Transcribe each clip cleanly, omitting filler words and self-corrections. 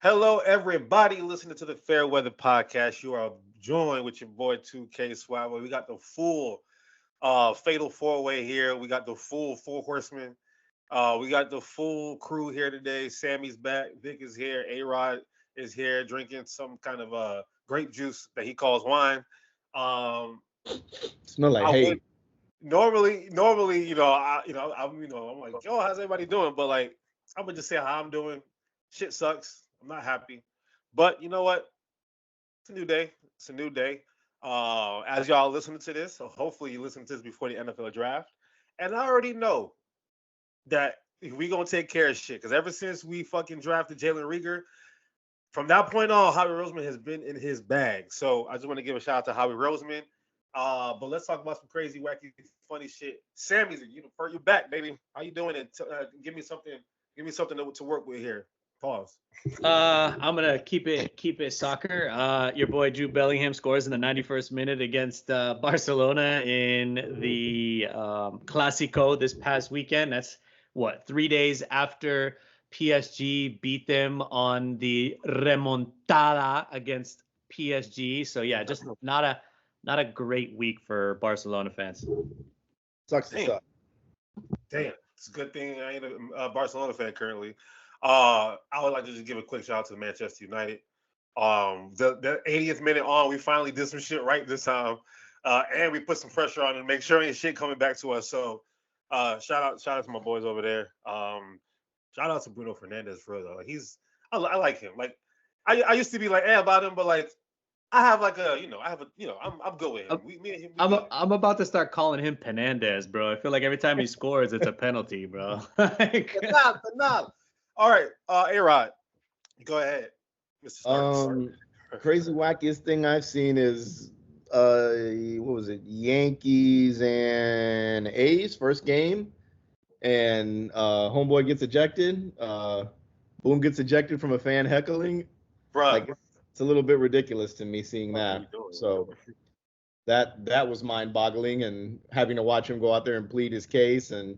Hello, everybody listening to the Fair Weather Podcast. You are joined with your boy 2K Swag. We got the full Fatal Four Way here. We got the full Four Horsemen. We got the full crew here today. Sammy's back. Vic is here. A Rod is here drinking some kind of grape juice that he calls wine. Um, Smell like I would hate. normally, I'm like, yo, how's everybody doing? But like, I'm gonna just say how I'm doing. Shit sucks. I'm not happy. But you know what? It's a new day. It's a new day. As y'all listening to this, so hopefully you listen to this before the NFL draft. And I already know that we gonna take care of shit. Cause ever since we fucking drafted Jalen Rieger, from that point on, Howie Roseman has been in his bag. So I just want to give a shout out to Howie Roseman. But let's talk about some crazy, wacky, funny shit. Sammy's, you're back, baby. How you doing? And give me something to work with here. Pause. I'm gonna keep it soccer. Your boy Jude Bellingham scores in the 91st minute against Barcelona in the Clásico this past weekend. That's what 3 days after PSG beat them on the remontada against PSG. So yeah, just not a great week for Barcelona fans. Sucks to Damn. suck. Damn, it's a good thing I ain't a Barcelona fan currently. I would like to just give a quick shout out to Manchester United. The 80th minute on, we finally did some shit right this time, and we put some pressure on and make sure ain't shit coming back to us. So, shout out to my boys over there. Shout out to Bruno Fernandez for real though. Like I like him. Like I used to be like about him, but like I have like I'm good with him. Me and him. I'm about to start calling him Penandez, bro. I feel like every time he scores, it's a penalty, bro. Not. All right, A-Rod, go ahead, Mr. Stark. Crazy wackiest thing I've seen is what was it? Yankees and A's first game, and homeboy gets ejected. Boom gets ejected from a fan heckling. Bruh. Like it's a little bit ridiculous to me seeing that. So that was mind-boggling, and having to watch him go out there and plead his case, and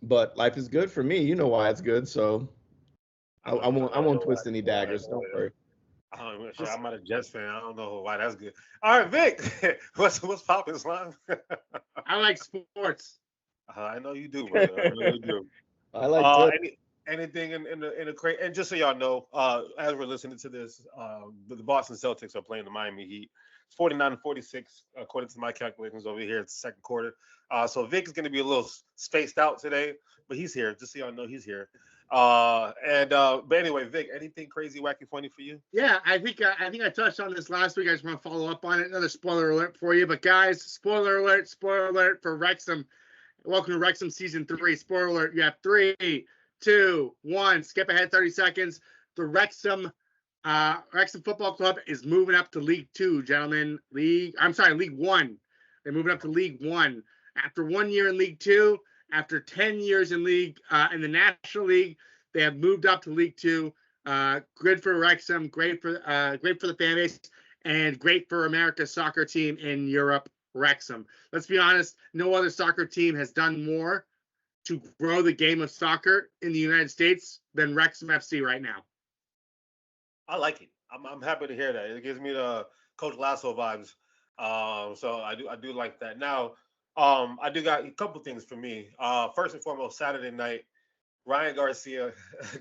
but life is good for me. You know why it's good, so I won't twist any daggers. Don't worry. I'm not a Jets fan. I don't know why that's good. All right, Vic, what's poppin', Slime? I like sports. I know you do, brother. I know you do. I like anything in the crate. And just so y'all know, as we're listening to this, the Boston Celtics are playing the Miami Heat. It's 49-46 according to my calculations over here. It's the second quarter. So Vic is going to be a little spaced out today, but he's here. Just so y'all know, he's here. But anyway, Vic, anything crazy, wacky, funny for you? Yeah, I think I touched on this last week. I just want to follow up on it. Another spoiler alert for you, but guys, spoiler alert for Wrexham. Welcome to Wrexham season 3. Spoiler alert. You have 3, 2, 1. Skip ahead 30 seconds. The Wrexham Football Club is moving up to League 2, gentlemen. League 1. They're moving up to League 1. After 1 year in League 2, after 10 years in the National League, they have moved up to League 2. Good for Wrexham, great for the fan base, and great for America's soccer team in Europe, Wrexham. Let's be honest, no other soccer team has done more to grow the game of soccer in the United States than Wrexham FC right now. I like it. I'm happy to hear that. It gives me the Coach Lasso vibes. So I do like that. Now, I do got a couple things for me. First and foremost, Saturday night, Ryan Garcia,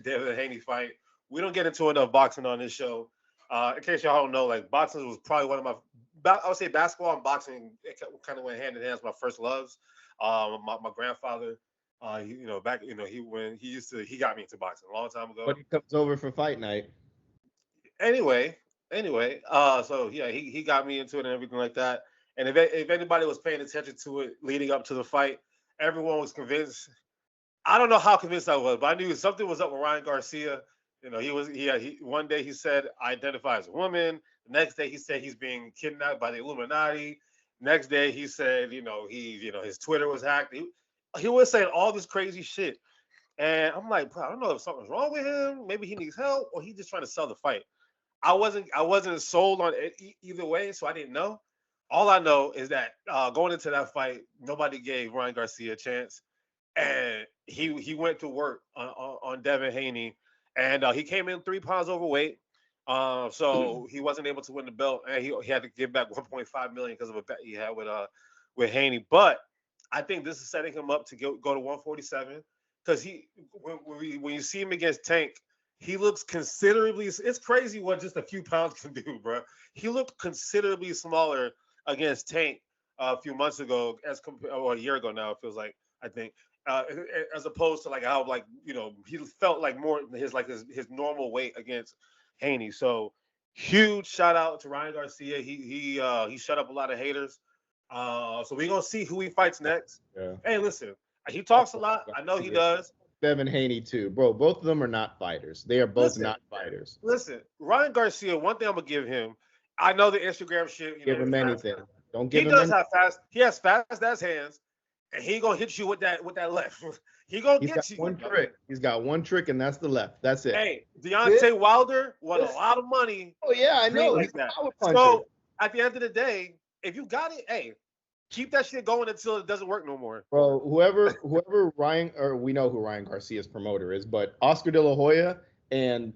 David Haney fight. We don't get into enough boxing on this show. In case y'all don't know, like boxing was probably one of I would say basketball and boxing it kind of went hand in hand as my first loves. My grandfather, he got me into boxing a long time ago. But he comes over for fight night. Anyway, so yeah, he got me into it and everything like that. And if anybody was paying attention to it leading up to the fight, everyone was convinced. I don't know how convinced I was, but I knew something was up with Ryan Garcia. He one day he said I identify as a woman. The next day he said he's being kidnapped by the Illuminati. Next day he said, his Twitter was hacked. He was saying all this crazy shit. And I'm like, bro, I don't know if something's wrong with him. Maybe he needs help or he's just trying to sell the fight. I wasn't sold on it either way, so I didn't know. All I know is that going into that fight, nobody gave Ryan Garcia a chance, and he went to work on Devin Haney, and he came in 3 pounds overweight. So he wasn't able to win the belt, and he had to give back 1.5 million because of a bet he had with Haney. But I think this is setting him up to go to 147 because when you see him against Tank, he looks considerably. It's crazy what just a few pounds can do, bro. He looked considerably smaller against Tank a few months ago, or a year ago now. It feels like, I think, as opposed to like how, like, he felt like more his normal weight against Haney. So huge shout out to Ryan Garcia. He shut up a lot of haters. So we're gonna see who he fights next. Yeah. Hey, listen, he talks a lot. I know he does. Devin Haney too, bro. Both of them are not fighters. They are both not fighters. Listen, Ryan Garcia. One thing I'm gonna give him. I know the Instagram shit. Give him anything. Don't give him. He does have fast. He has fast ass hands, and he gonna hit you with that left. He's got you. One trick. He's got one trick, and that's the left. That's it. Hey, Deontay Wilder won a lot of money. Oh yeah, I know. Like that. So at the end of the day, if you got it, hey, keep that shit going until it doesn't work no more. Well, whoever Ryan, or we know who Ryan Garcia's promoter is, but Oscar De La Hoya and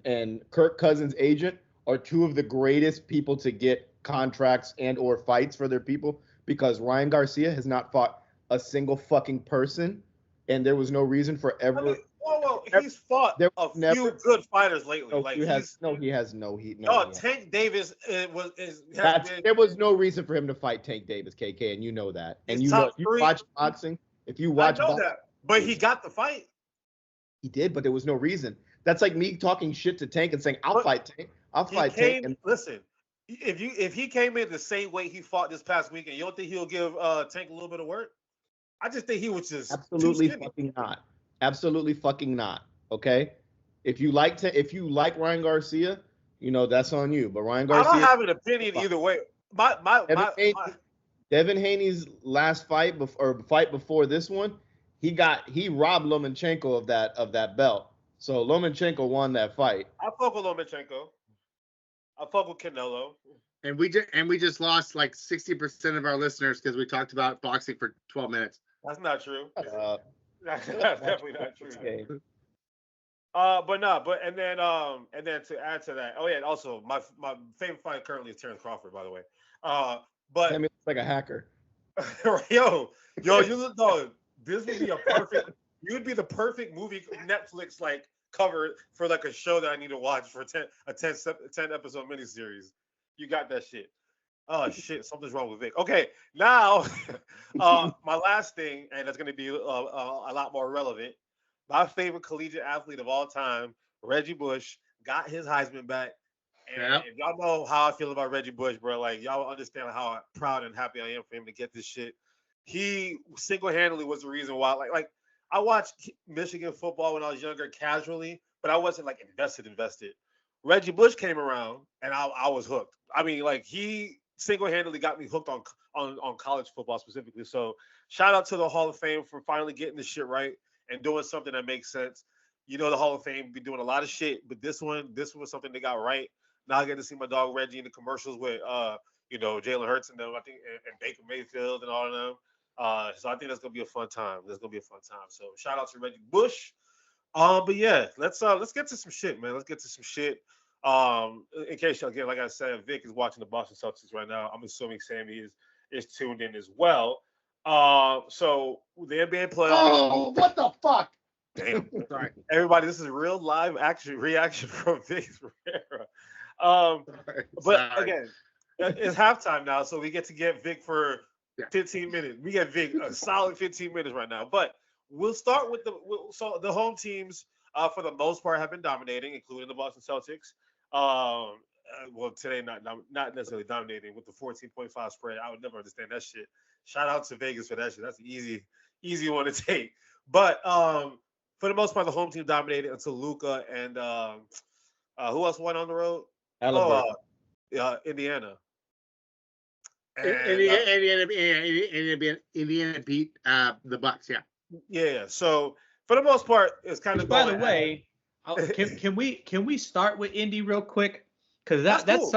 Kirk Cousins' agent are two of the greatest people to get contracts and or fights for their people, because Ryan Garcia has not fought a single fucking person, and there was no reason for ever. I mean, he's fought few good fighters lately. Tank Davis there was no reason for him to fight Tank Davis, KK, and you know that. And you watch boxing. If you watch boxing, but he got the fight. He did, but there was no reason. That's like me talking shit to Tank and saying, I'll fight Tank. I'll fight Tank. And listen, if he came in the same way he fought this past weekend, you don't think he'll give Tank a little bit of work? I just think he was just absolutely fucking not. Absolutely fucking not. Okay, if you like Ryan Garcia, that's on you. But Ryan Garcia, I don't have an opinion either way. Devin Haney's last fight before this one, he robbed Lomachenko of that belt. So Lomachenko won that fight. I fuck with Lomachenko. I fuck with Canelo. And we just lost like 60% of our listeners because we talked about boxing for 12 minutes. That's not true. That's definitely not true. Okay. And then to add to that, oh yeah, also my favorite fight currently is Terrence Crawford, by the way. But I mean, it's like a hacker. yo, this would be you'd be the perfect movie Netflix like cover for like a show that I need to watch for a 10 episode miniseries. You got that shit. Oh shit, something's wrong with Vic. Okay, now my last thing, and that's gonna be a lot more relevant. My favorite collegiate athlete of all time, Reggie Bush, got his Heisman back. And if y'all know how I feel about Reggie Bush, bro, like y'all understand how proud and happy I am for him to get this shit. He single-handedly was the reason why. Like I watched Michigan football when I was younger, casually, but I wasn't like invested. Reggie Bush came around, and I was hooked. I mean, like he single-handedly got me hooked on college football specifically. So shout out to the Hall of Fame for finally getting this shit right and doing something that makes sense. The Hall of Fame be doing a lot of shit, but this was something they got right. Now I get to see my dog Reggie in the commercials with Jalen Hurts and them, I think, and Baker Mayfield and all of them. So I think that's gonna be a fun time. So shout out to Reggie Bush. But yeah, let's get to some shit, man. Let's get to some shit. In case again, like I said, Vic is watching the Boston Celtics right now. I'm assuming Sammy is tuned in as well. So the NBA playoffs. Oh, what the fuck? Damn. Sorry. Everybody, this is a real live reaction from Vic Rivera. But again, it's halftime now, so we get to get Vic for 15 minutes. We get Vic a solid 15 minutes right now. But we'll start with the home teams for the most part have been dominating, including the Boston Celtics. Well, today not necessarily dominating with the 14.5 spread. I would never understand that shit. Shout out to Vegas for that shit. That's an easy one to take. But for the most part, the home team dominated until Luka and who else went on the road? Indiana. And, Indiana beat the Bucks. Yeah. Yeah. So for the most part, it's kind of. By the way, can we start with Indy real quick? Because that's cool.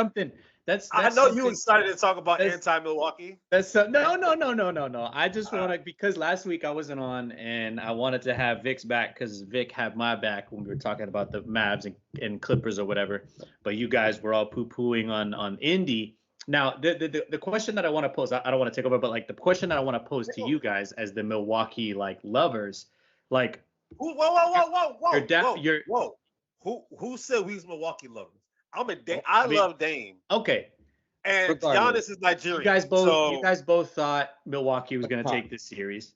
I know you excited to talk about anti-Milwaukee. That's no. I just want to, because last week I wasn't on, and I wanted to have Vic's back because Vic had my back when we were talking about the Mavs and Clippers or whatever. But you guys were all poo-pooing on Indy. Now, the question that I want to pose, I don't want to take over, but like the question that I want to pose to you guys as the Milwaukee like lovers, like, whoa. Who said we was Milwaukee lovers? I love Dame. Okay. And Giannis is Nigerian. You guys both thought Milwaukee was going to take this series.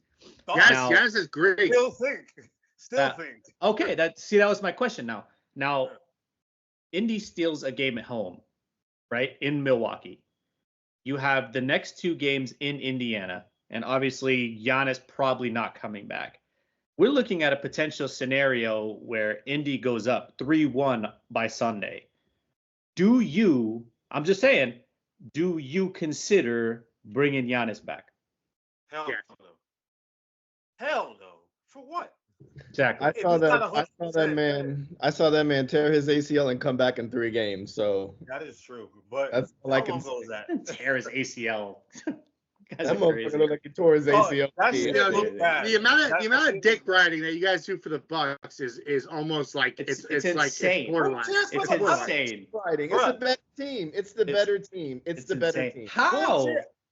Giannis is great. Still think. Okay, that was my question. Now, Indy steals a game at home, right, in Milwaukee. You have the next 2 games in Indiana, and obviously Giannis probably not coming back. We're looking at a potential scenario where Indy goes up 3-1 by Sunday. Do you consider bringing Giannis back? Hell no. For what? Exactly. I saw that man tear his ACL and come back in 3 games. So that is true. But that's all I can say. Tear his ACL. That motherfucker looked like he tore his ACL. The amount of dick riding that you guys do for the Bucks is almost like it's insane. Like it's borderline. It's insane. It's a better team. It's the better team. It's the better team. How?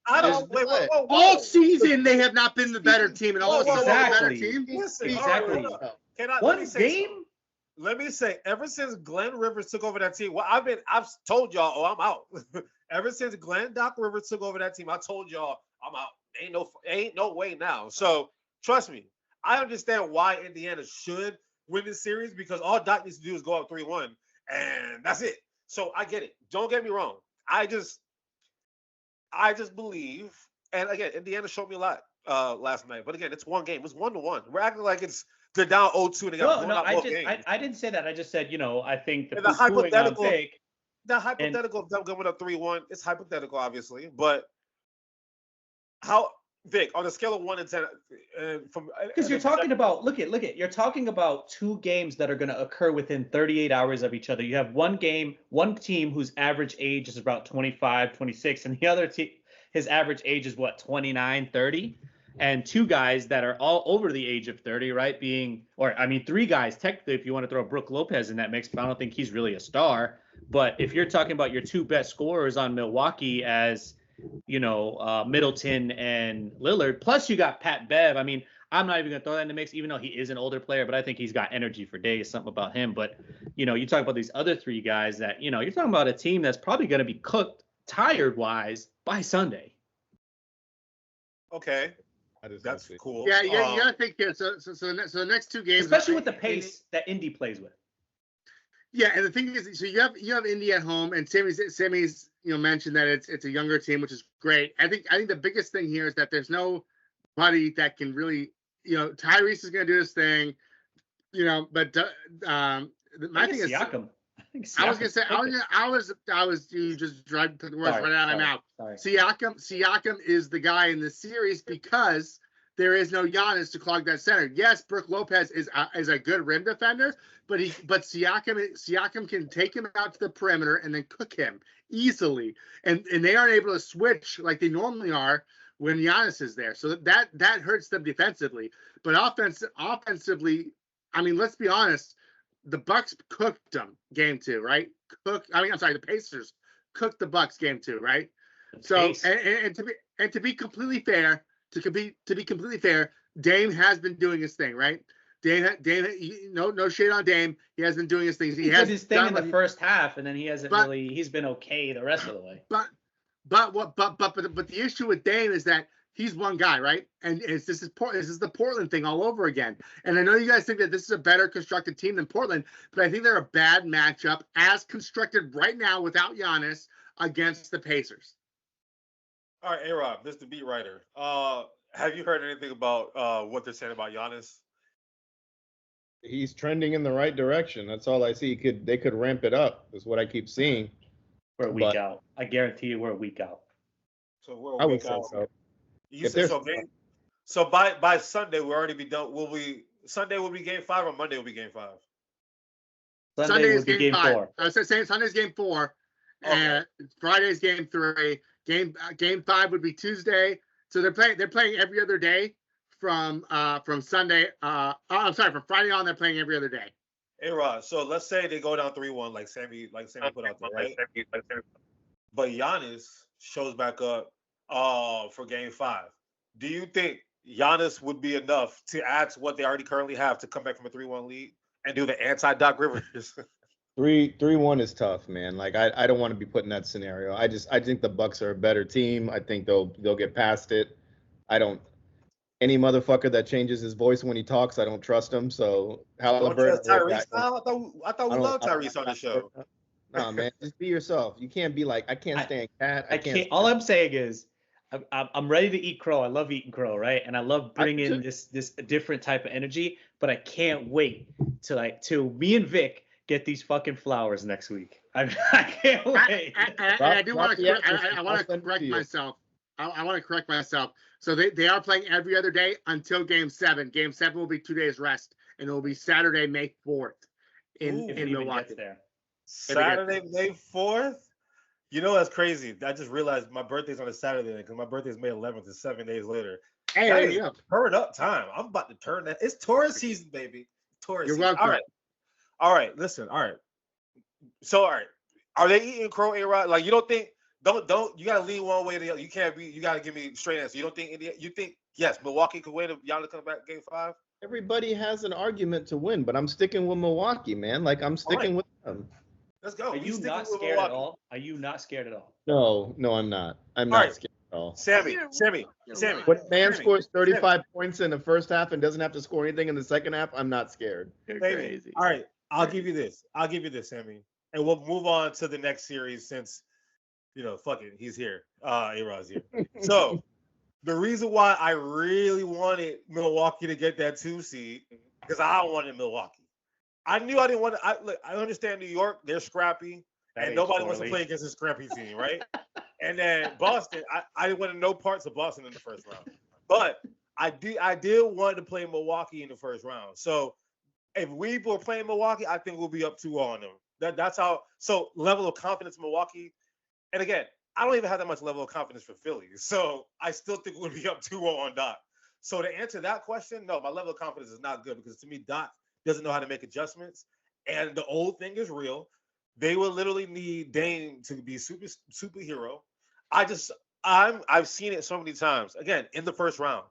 I don't. Wait. All season they have not been the better team, and all of a sudden the better team. Exactly. One game. Let me say, ever since Glenn Rivers took over that team, I've told y'all, I'm out. Ever since Doc Rivers took over that team, I told y'all I'm out. Ain't no way now. So trust me, I understand why Indiana should win this series because all Doc needs to do is go up 3-1, and that's it. So I get it. Don't get me wrong. I just believe, and again, Indiana showed me a lot last night. But again, it's one game. It's 1-1. We're acting like they're down 0-2 and they got I didn't say that. I just said, I think the hypothetical. The hypothetical of them going up 3-1, it's hypothetical, obviously. But how, Vic, on a scale of 1 to 10, because you're talking about you're talking about 2 games that are going to occur within 38 hours of each other. You have one team whose average age is about 25, 26, and the other team, his average age is what, 29, 30? And 2 guys that are all over the age of 30, right? 3 guys, technically, if you want to throw Brook Lopez in that mix, but I don't think he's really a star. But if you're talking about your 2 best scorers on Milwaukee as, Middleton and Lillard, plus you got Pat Bev. I mean, I'm not even going to throw that in the mix, even though he is an older player, but I think he's got energy for days, something about him. But, you talk about these other 3 guys that, you're talking about a team that's probably going to be cooked tired-wise by Sunday. Okay. That's cool. Yeah, you gotta think here. So the next 2 games, especially with the pace that Indy plays with. Yeah, and the thing is, so you have Indy at home, and Sammy's mentioned that it's a younger team, which is great. I think the biggest thing here is that there's nobody that can really, Tyrese is gonna do his thing, but my thing is Siakam. I was gonna say I was you just tried to put the words right out of my mouth. Siakam is the guy in this series because there is no Giannis to clog that center. Yes, Brook Lopez is a good rim defender, but Siakam can take him out to the perimeter and then cook him easily, and they aren't able to switch like they normally are when Giannis is there. So that hurts them defensively, but offensively, I mean, let's be honest. The Bucks cooked them game 2, right? The Pacers cooked the Bucks game 2, right? So and to be completely fair, Dame has been doing his thing, right? Dame, no shade on Dame. He has been doing his thing. He has his thing in the first half, and then he's been okay the rest of the way. But the issue with Dame is that he's one guy, right? And this is the Portland thing all over again. And I know you guys think that this is a better constructed team than Portland, but I think they're a bad matchup as constructed right now without Giannis against the Pacers. All right, A-Rob, Mr. Beat Writer. Have you heard anything about what they're saying about Giannis? He's trending in the right direction. That's all I see. They could ramp it up. Is what I keep seeing. We're a week out. I guarantee you, we're a week out. So we're a week out. So. You said so. So by Sunday we'll already be done. Sunday will be game 5 or Monday will be game 5? Sunday will be game 4. I was saying Sunday's game 4, And Friday's game 3. Game 5 would be Tuesday. So they're playing every other day from Sunday. I'm sorry, from Friday on they're playing every other day. Hey Rod, so let's say they go down 3-1 like Sammy put out there, right? But Giannis shows back up for game 5. Do you think Giannis would be enough to add to what they already currently have to come back from a 3-1 lead and do the anti-Doc Rivers? 3-1 is tough, man. Like I don't want to be put in that scenario. I think the Bucks are a better team. I think they'll get past it. Any motherfucker that changes his voice when he talks, I don't trust him. So Halliburton. Tyrese now? I thought we loved Tyrese on the show. No, man, just be yourself. You can't be like, I can't stand Cat. I can't. All I'm saying is, I'm ready to eat crow. I love eating crow, right? And I love bringing this different type of energy. But I can't wait till me and Vic get these fucking flowers next week. I can't wait. I do want to correct myself. I want to correct myself. So they are playing every other day until Game 7. Game 7 will be 2 days rest, and it will be Saturday, May 4th in Milwaukee. Saturday, May 4th? You know that's crazy. I just realized my birthday's on a Saturday because my birthday's May 11th, and 7 days later. Hey, turn up time. I'm about to turn that. It's Taurus season, baby. Taurus You're season. welcome. All right. Listen. All right. So, all right. Are they eating crow, A-Rod? Like, you don't think? Don't. You gotta lean one way or the other. You can't be. You gotta give me a straight answer. You don't think? You think? Yes, Milwaukee could win if Giannis comes back game 5. Everybody has an argument to win, but I'm sticking with Milwaukee, man. Like I'm sticking with them. Let's go. Are you not scared at all? Are you not scared at all? No, I'm not. I'm not scared at all. Sammy. When a man scores 35 points in the first half and doesn't have to score anything in the second half, I'm not scared. You're crazy. All right, I'll give you this, Sammy, and we'll move on to the next series since, fuck it, he's here. A-Rod's here. So the reason why I really wanted Milwaukee to get that 2 seed because I wanted Milwaukee. I knew I didn't want to. I understand New York; they're scrappy, and nobody wants to play against a scrappy team, right? And then Boston, I didn't want no parts of Boston in the first round, but I did want to play Milwaukee in the first round. So if we were playing Milwaukee, I think we'll be up 2-0 on them. That's how. So level of confidence, Milwaukee, and again, I don't even have that much level of confidence for Philly. So I still think we'll be up 2-0 on Doc. So to answer that question, no, my level of confidence is not good because to me, Doc doesn't know how to make adjustments, and the old thing is real. They will literally need Dame to be superhero. I've seen it so many times. Again, in the first round,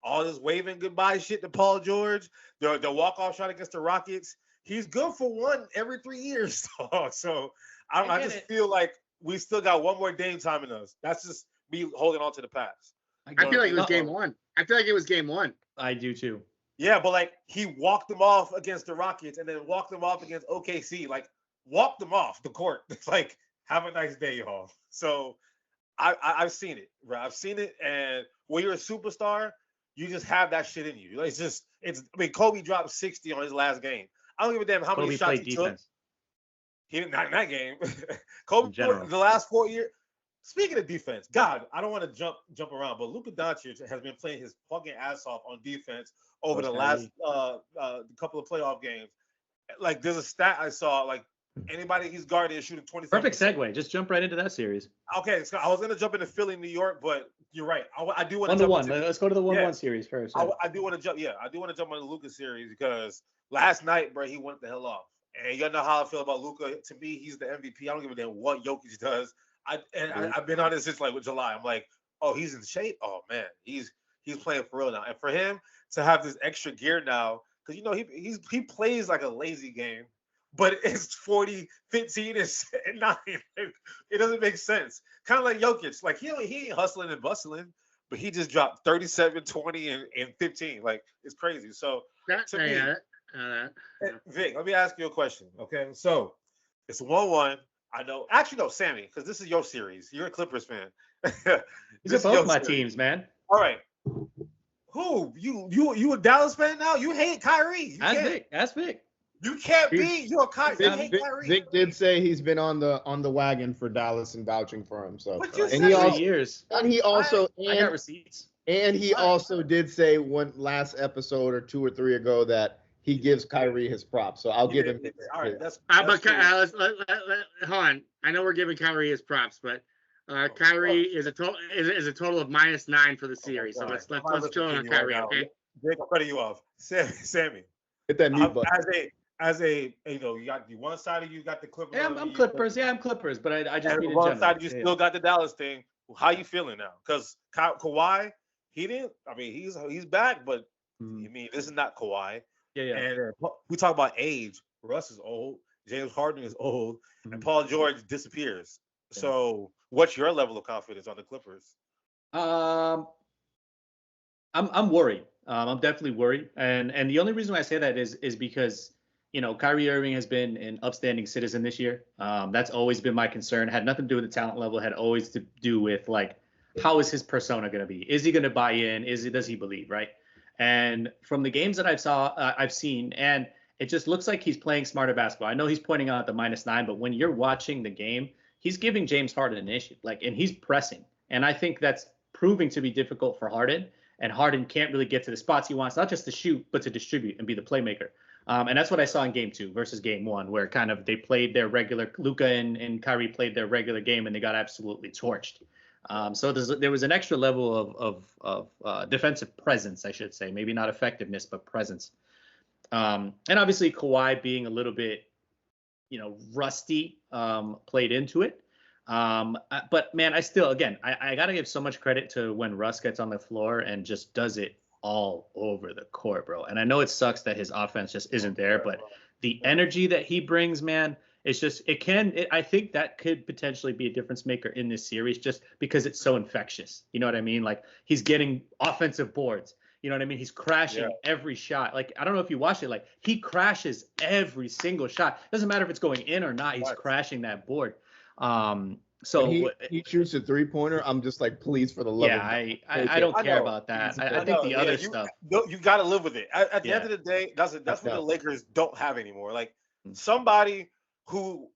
all this waving goodbye shit to Paul George, the walk-off shot against the Rockets. He's good for one every 3 years. So I just feel like we still got one more Dame time in us. That's just me holding on to the past. I feel like it was game 1. I feel like it was game 1. I do too. Yeah, but like he walked them off against the Rockets and then walked them off against OKC. Like walked them off the court. It's like, have a nice day, y'all. So I've seen it, bro. I've seen it, and when you're a superstar, you just have that shit in you. It's Kobe dropped 60 on his last game. I don't give a damn how many shots he took. He didn't not in that game. Kobe the last 4 years. Speaking of defense, God, I don't want to jump around, but Luka Doncic has been playing his fucking ass off on defense over the last couple of playoff games. Like, there's a stat I saw, like, anybody he's guarded is shooting 27%. Perfect segue. Just jump right into that series. Okay, so I was going to jump into Philly, New York, but you're right. I do want to jump into Let's go to the 1-1 series first. Yeah. I do want to jump. Yeah, I do want to jump on the Luka series because last night, bro, he went the hell off. And you know how I feel about Luka. To me, he's the MVP. I don't give a damn what Jokic does. I've been on this since like July. I'm like, oh, he's in shape. Oh man, he's playing for real now. And for him to have this extra gear now, because he plays like a lazy game, but it's 40, 15, and 9. It doesn't make sense. Kind of like Jokic. Like he ain't hustling and bustling, but he just dropped 37, 20, and 15. Like it's crazy. So Vic, let me ask you a question. Okay, so it's 1-1. I know. Actually, no, Sammy, because this is your series. You're a Clippers fan. These are both my teams, man. All right. Who? You a Dallas fan now? You hate Kyrie. That's Vic. You can't be. You're a Kyrie. You hate Kyrie. Vic did say he's been on the wagon for Dallas and vouching for him. So but you and he also years. And he also I got receipts. And he also did say one last episode or 2 or 3 ago that he gives Kyrie his props. So I'll give him his. All right, that's But true. hold on. I know we're giving Kyrie his props, but Kyrie is a total of -9 for the series. So let's chill on Kyrie, okay? Jake, I'm cutting you off. Sammy. Hit that mute button. As a you know, you got the one side of you got the Clippers. Yeah, I'm Clippers. Yeah, I'm Clippers, but I just mean in one general. side you still got the Dallas thing. How you feeling now? Because Kawhi, he didn't. I mean, he's back, but I mean, this is not Kawhi. Yeah. And we talk about age. Russ is old. James Harden is old, and Paul George disappears. Yeah. So, what's your level of confidence on the Clippers? I'm worried. I'm definitely worried, and the only reason why I say that is because Kyrie Irving has been an upstanding citizen this year. That's always been my concern. Had nothing to do with the talent level. Had always to do with like, how is his persona going to be? Is he going to buy in? Does he believe, right? And from the games that I've seen, and it just looks like he's playing smarter basketball. I know he's pointing out the -9, but when you're watching the game, he's giving James Harden an issue, and he's pressing. And I think that's proving to be difficult for Harden. And Harden can't really get to the spots he wants, not just to shoot, but to distribute and be the playmaker. And that's what I saw in Game 2 versus Game 1, where kind of they played their regular, Luka and Kyrie played their regular game, and they got absolutely torched. So there was an extra level of defensive presence, I should say. Maybe not effectiveness, but presence. And obviously Kawhi being a little bit, rusty, played into it. But man, I got to give so much credit to when Russ gets on the floor and just does it all over the court, bro. And I know it sucks that his offense just isn't there, but the energy that he brings, man, it's just, I think that could potentially be a difference maker in this series just because it's so infectious. You know what I mean? Like, he's getting offensive boards. You know what I mean? He's crashing every shot. Like, I don't know if you watched it. Like, he crashes every single shot. Doesn't matter if it's going in or not. He's crashing that board. So when he shoots a 3-pointer, I'm just like, please, for the love of God. I don't care about that. I think the other stuff. You got to live with it. At the end of the day, that's what the Lakers don't have anymore. Like, somebody who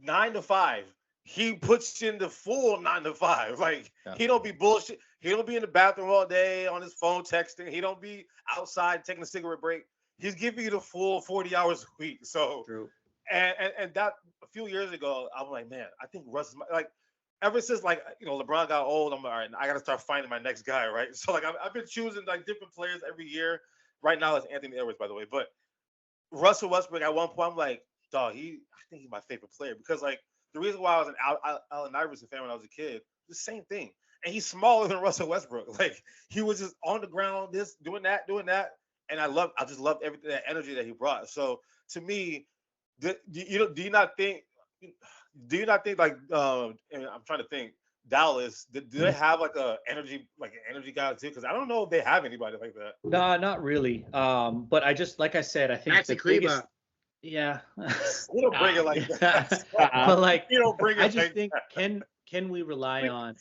9 to 5, he puts in the full 9 to 5. Like, he don't be bullshit. He don't be in the bathroom all day on his phone texting. He don't be outside taking a cigarette break. He's giving you the full 40 hours a week. So, true. And that a few years ago, I'm like, man, I think Russ is like, ever since like LeBron got old, I'm like, all right, I got to start finding my next guy, right? So like I've been choosing like different players every year. Right now it's Anthony Edwards, by the way, but Russell Westbrook at one point, I'm like, dog, I think he's my favorite player because like the reason why I was an Allen Iverson fan when I was a kid, the same thing, and he's smaller than Russell Westbrook. Like, he was just on the ground, this doing that, and I just loved everything, that energy that he brought. So to me, do you not think like and I'm trying to think, Dallas, do they have like an energy guy too? Because I don't know if they have anybody like that. No, not really. But I just, like I said, I think that's the biggest. Yeah. You don't bring it like that. But like, you don't bring it. I just think can we rely on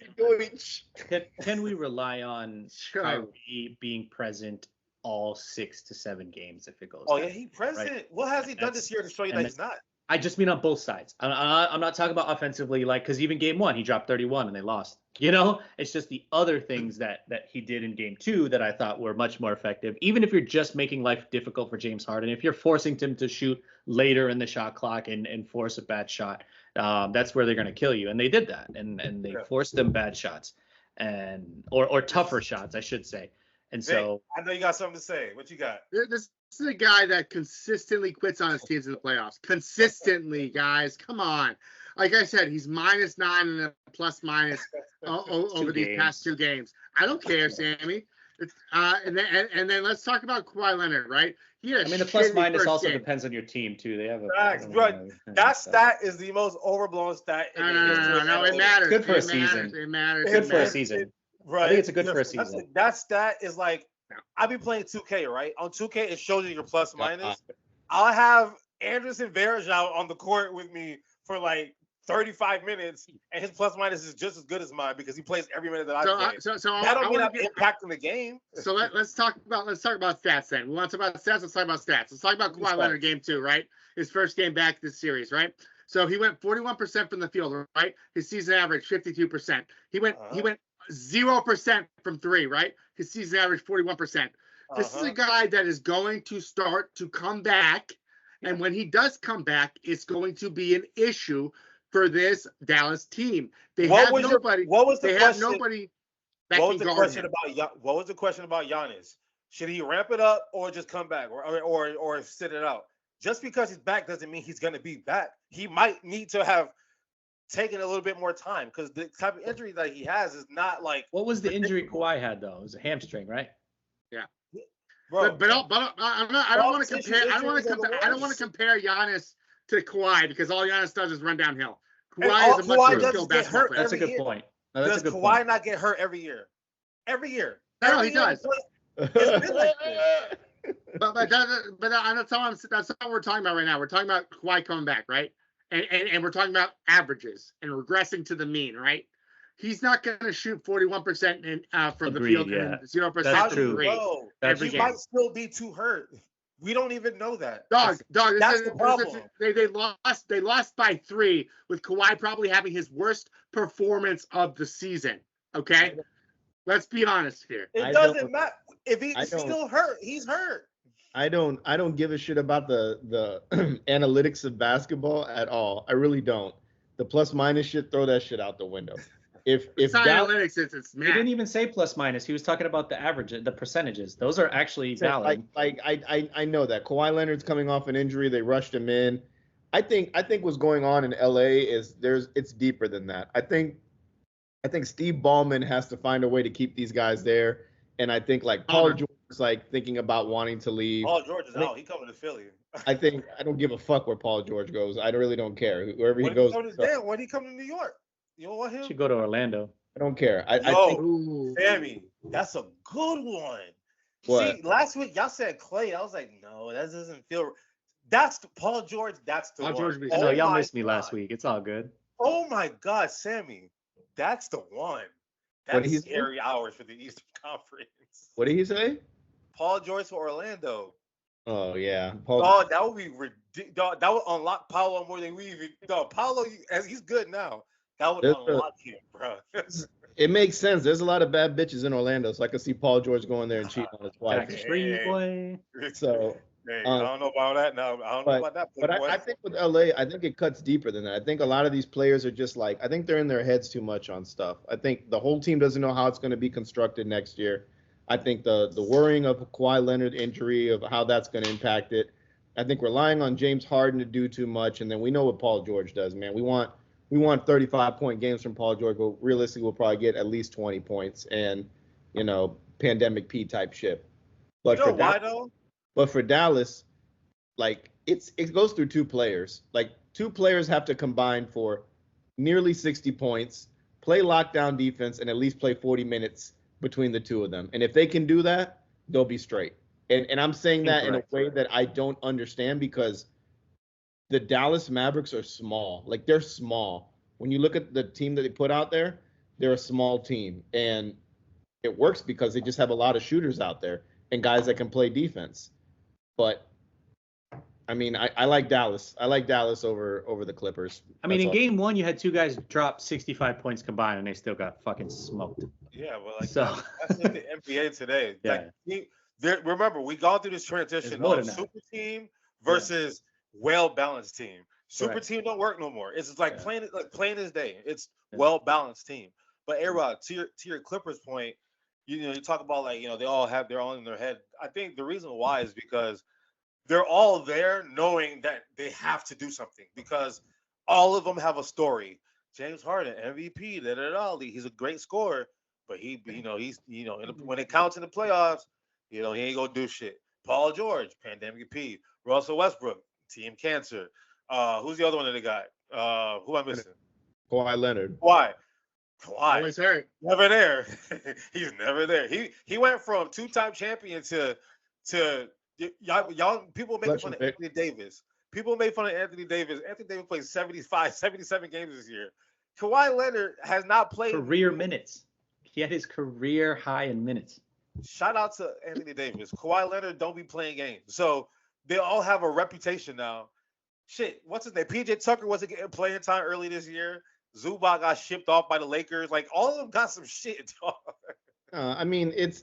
can we rely on Kyrie being present all 6 to 7 games if it goes? Oh, yeah, he's present. Right? What has he done this year to show you that he's not? I just mean on both sides. I'm not talking about offensively, like, because even Game 1 he dropped 31 and they lost. It's just the other things that he did in Game 2 that I thought were much more effective. Even if you're just making life difficult for James Harden, if you're forcing him to shoot later in the shot clock and force a bad shot, that's where they're going to kill you. And they did that, and they forced them bad shots or tougher shots, I should say. And so I know you got something to say. What you got? This is a guy that consistently quits on his teams in the playoffs. Consistently, guys. Come on. Like I said, he's -9 and a plus-minus over these past 2 games. I don't care, Sammy. And then let's talk about Kawhi Leonard, right? The plus-minus also depends on your team too. They have a facts, right? That stat is the most overblown stat. No, it matters. Good for a season. It matters. Good for a season. Right. I think it's a good for a season. That stat is like, I've been playing 2K, right? On 2K, it shows you your plus minus. I'll have Anderson Varejao on the court with me for like 35 minutes, and his plus minus is just as good as mine because he plays every minute that I play. So that don't mean I'm impacting the game. So let's talk about stats then. We want to talk about stats. Let's talk about stats. Let's talk about Kawhi Leonard Game 2, right? His first game back this series, right? So he went 41% from the field, right? His season average 52%. He went 0% from 3, right? His season average 41%. This is a guy that is going to start to come back. And when he does come back, it's going to be an issue for this Dallas team. They have nobody. What was the question? Nobody that can guard him. What was the question about Giannis? Should he ramp it up or just come back or sit it out? Just because he's back doesn't mean he's going to be back. He might need to have taken a little bit more time because the type of injury that he has is not like. What was the injury Kawhi had though? It was a hamstring, right? Yeah. Bro, but I don't want to compare. I don't want to compare Giannis to Kawhi because all Giannis does is run downhill. Kawhi is a much more skilled basketball player. That's a good point. Does Kawhi not get hurt every year? Every year. No, he does. It's been like this. But that's not what we're talking about right now. We're talking about Kawhi coming back, right? And we're talking about averages and regressing to the mean, right? He's not going to shoot 41% from the field and 0% from three. He might still be too hurt. We don't even know that. Dog. That's the problem. They lost by 3 with Kawhi probably having his worst performance of the season. Okay, let's be honest here. It doesn't matter if he's still hurt. He's hurt. I don't give a shit about the analytics of basketball at all. I really don't. The plus minus shit, throw that shit out the window. If analytics, it's he didn't even say plus minus. He was talking about the average, the percentages. Those are actually valid. I know that Kawhi Leonard's coming off an injury. They rushed him in. I think what's going on in LA is it's deeper than that. I think Steve Ballmer has to find a way to keep these guys there. And I think like Paul George is like thinking about wanting to leave. Paul George is out. He coming to Philly. I don't give a fuck where Paul George goes. I really don't care. Wherever he goes. When he come to New York, you don't want him? Should go to Orlando. I don't care. I think Sammy, that's a good one. What? See, last week y'all said Clay. I was like, no, that doesn't feel. That's Paul George. That's the one. No, y'all missed me last week. It's all good. Oh my God, Sammy, that's the one. That's scary hours for the Eastern Conference. What did he say? Paul George for Orlando. Oh yeah, that would be ridiculous. That would unlock Paolo more than we even. Paolo, as he's good now, that would unlock him, bro. It makes sense. There's a lot of bad bitches in Orlando, so I can see Paul George going there and cheating on his wife. So. Hey, I don't know about that now. I don't know about that. But I think with LA, I think it cuts deeper than that. I think a lot of these players are just like, I think they're in their heads too much on stuff. I think the whole team doesn't know how it's going to be constructed next year. I think the worrying of Kawhi Leonard injury, of how that's going to impact it. I think relying on James Harden to do too much, and then we know what Paul George does, man. We want 35-point games from Paul George, but realistically we'll probably get at least 20 points and, pandemic P type shit. But why though? But for Dallas, like it goes through 2 players. Like 2 players have to combine for nearly 60 points, play lockdown defense, and at least play 40 minutes between the 2 of them. And if they can do that, they'll be straight. And I'm saying that in a way that I don't understand because the Dallas Mavericks are small. Like they're small. When you look at the team that they put out there, they're a small team. And it works because they just have a lot of shooters out there and guys that can play defense. But I mean, I like Dallas. I like Dallas over the Clippers. I mean, in game 1, you had 2 guys drop 65 points combined, and they still got fucking smoked. Yeah, well, like that's in the NBA today. Yeah. Like, remember, we gone through this transition of super team versus well-balanced team. Super team don't work no more. It's like plain as day. It's well-balanced team. But A-Rod, to your Clippers point, you talk about like they all have their own in their head. I think the reason why is because they're all there knowing that they have to do something because all of them have a story. James Harden, MVP, he's a great scorer, but he's when it counts in the playoffs, he ain't gonna do shit. Paul George, pandemic P. Russell Westbrook, team cancer. Who's the other one that they got? Who am I missing? Kawhi Leonard. Kawhi. Always hurt. Never there. He's never there. He went from 2-time champion to y'all people make fun of Anthony Davis. People made fun of Anthony Davis. Anthony Davis played 75, 77 games this year. Kawhi Leonard has not played career minutes. He had his career high in minutes. Shout out to Anthony Davis. Kawhi Leonard don't be playing games. So they all have a reputation now. Shit, what's his name? PJ Tucker wasn't getting playing time early this year. Zubac got shipped off by the Lakers. Like all of them got some shit. I mean, it's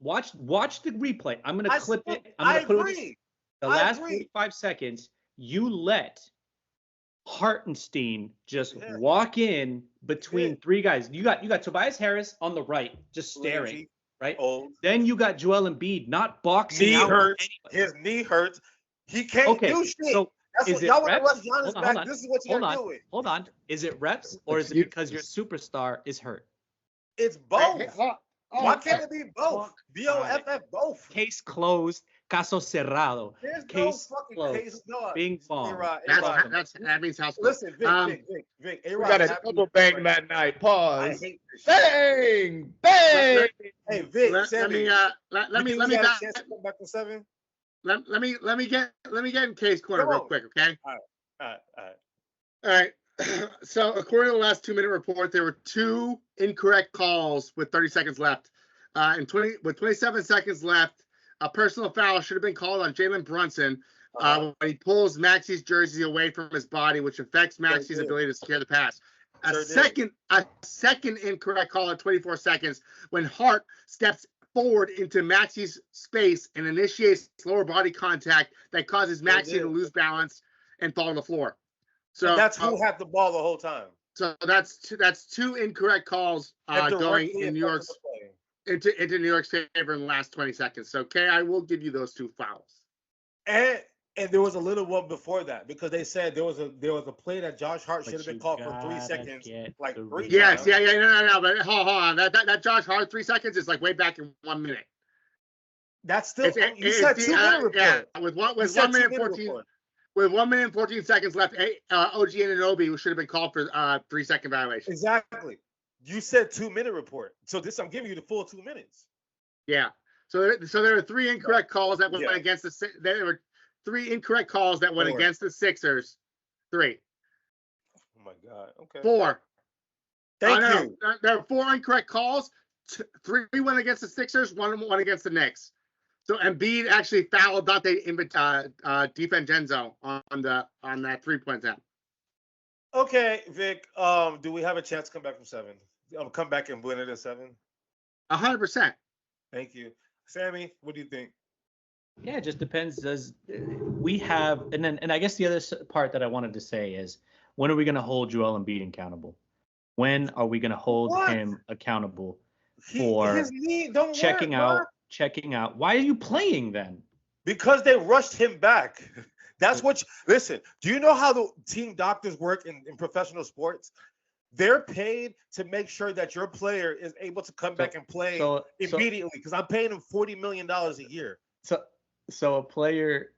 Watch the replay. I'm gonna clip it. I'm I gonna put agree. it. The last 45 seconds, you let Hartenstein just walk in between three guys. You got Tobias Harris on the right, just staring, right? Old. Then you got Joel Embiid not boxing Knee out. hurts. His knee hurts. He can't do shit. So that's what y'all want to rush Giannis back. This is what you got to deal with. Hold on. Is it reps or is it because your superstar is hurt? It's both. Why can't it be both? BOFF both. Case closed. Caso cerrado. There's case no fucking closed. case. No. Bing bong. That means house. Listen, Vic. We got a double bang that night. Pause. I hate this shit. Bang. Hey, Vic. Let me back to 7. Let me get in K's corner real quick, okay? All right. So according to the last 2-minute report, there were 2 incorrect calls with 30 seconds left. With 27 seconds left, a personal foul should have been called on Jalen Brunson when he pulls Maxi's jersey away from his body, which affects Maxi's ability to secure the pass. A second incorrect call at 24 seconds when Hart steps forward into Maxi's space and initiates lower body contact that causes Maxi to lose balance and fall to the floor. So that's who had the ball the whole time. So that's 2 incorrect calls going in New York's into New York's favor in the last 20 seconds. So Kay, I will give you those 2 fouls. And there was a little one before that because they said there was a play that Josh Hart should have been called for 3 seconds, like 3. Yes, no. But hold on, that Josh Hart 3 seconds is like way back in 1 minute. That's still you said 2 minute report. Yeah, with 1 minute 14. With 1 minute and 14 seconds left, OG Anunoby should have been called for 3-second violation. Exactly. You said 2-minute report. So I'm giving you the full 2 minutes. Yeah. So there were 3 incorrect calls that went against the. There were 3 incorrect calls that went against the Sixers. 3. Oh my God. Okay. 4. Thank you. There were 4 incorrect calls. 3 went against the Sixers. 1 went against the Knicks. So Embiid actually fouled Dante DiVincenzo on that 3-point attempt. Okay, Vic. Do we have a chance to come back from 7? Come back and win it at 7. 100%. Thank you, Sammy. What do you think? Yeah, it just depends. Does we have and I guess the other part that I wanted to say is when are we going to hold Joel Embiid accountable? When are we going to hold him accountable for his knee don't checking out? Why are you playing then? Because they rushed him back. That's what listen, do you know how the team doctors work in professional sports? They're paid to make sure that your player is able to come back and play immediately because I'm paying him $40 million a year. So a player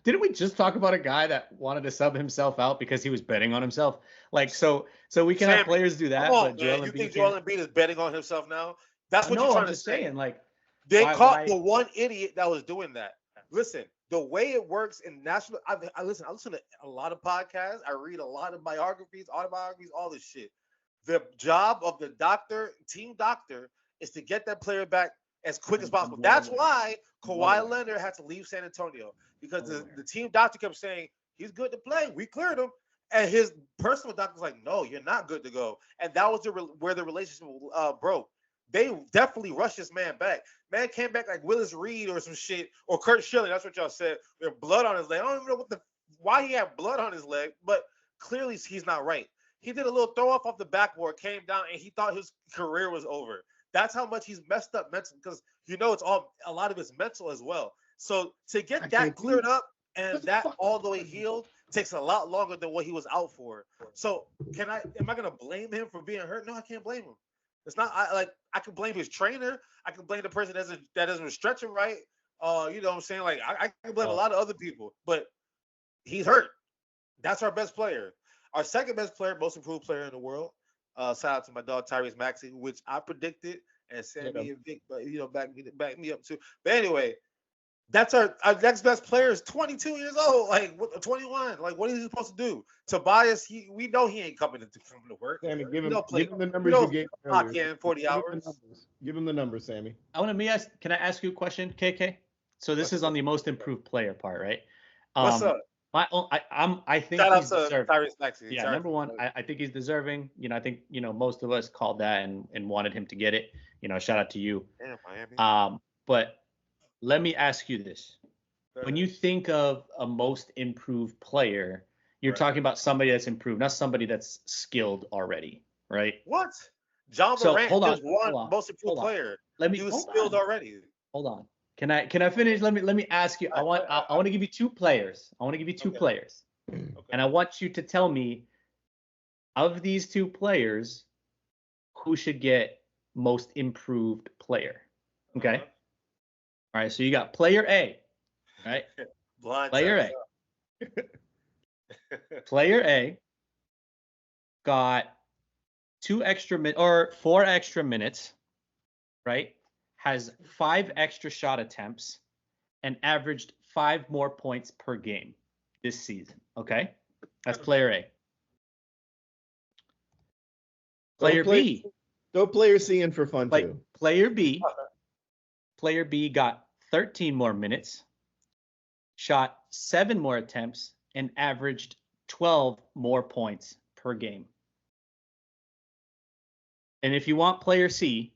didn't we just talk about a guy that wanted to sub himself out because he was betting on himself? Like so we can have players do that. But you think Joel Embiid is betting on himself now? That's what you're trying to say. Like they caught the one idiot that was doing that. Listen, the way it works in national, I listen to a lot of podcasts. I read a lot of biographies, autobiographies, all this shit. The job of the team doctor, is to get that player back as quick as possible. That's why Kawhi Leonard had to leave San Antonio because the team doctor kept saying he's good to play. We cleared him, and his personal doctor was like, "No, you're not good to go." And that was where the relationship broke. They definitely rushed this man back. Man came back like Willis Reed or some shit, or Kurt Schilling. That's what y'all said. With blood on his leg. I don't even know why he had blood on his leg, but clearly he's not right. He did a little throw off the backboard, came down, and he thought his career was over. That's how much he's messed up mentally, because it's a lot of it's mental as well. So to get that cleared up and that all the way healed takes a lot longer than what he was out for. So am I gonna blame him for being hurt? No, I can't blame him. It's not I can blame his trainer. I can blame the person that doesn't stretch him right. You know what I'm saying? Like I can blame a lot of other people, but he's hurt. That's our best player. Our second best player, most improved player in the world. Shout out to my dog Tyrese Maxey, which I predicted, and Sammy and Vic, but back me up too. But anyway, that's our next best player is 22 years old, 21. Like, what is he supposed to do? Tobias, we know he ain't coming to work. Sammy, give him the numbers you gave earlier. In 40 hours. Give him the numbers, Sammy. Can I ask you a question, KK? So this is on the most improved player part, right? What's up? I think he's deserving. Yeah, number one, I think he's deserving. I think most of us called that and wanted him to get it. shout out to you. Damn, Miami. But let me ask you this. When you think of a most improved player, you're talking about somebody that's improved, not somebody that's skilled already, right? What? John Morant just won most improved player. He was skilled already. Hold on. Can I finish? Let me ask you. I want to give you two players. Okay. And I want you to tell me, of these two players, who should get most improved player. Okay. All right. So you got player A, right? Player A. Player A got 4 extra minutes, right? Has 5 extra shot attempts and averaged 5 more points per game this season. Okay? That's player A. Player B. Go player C in for fun too. Player B got 13 more minutes, shot 7 more attempts, and averaged 12 more points per game. And if you want player C,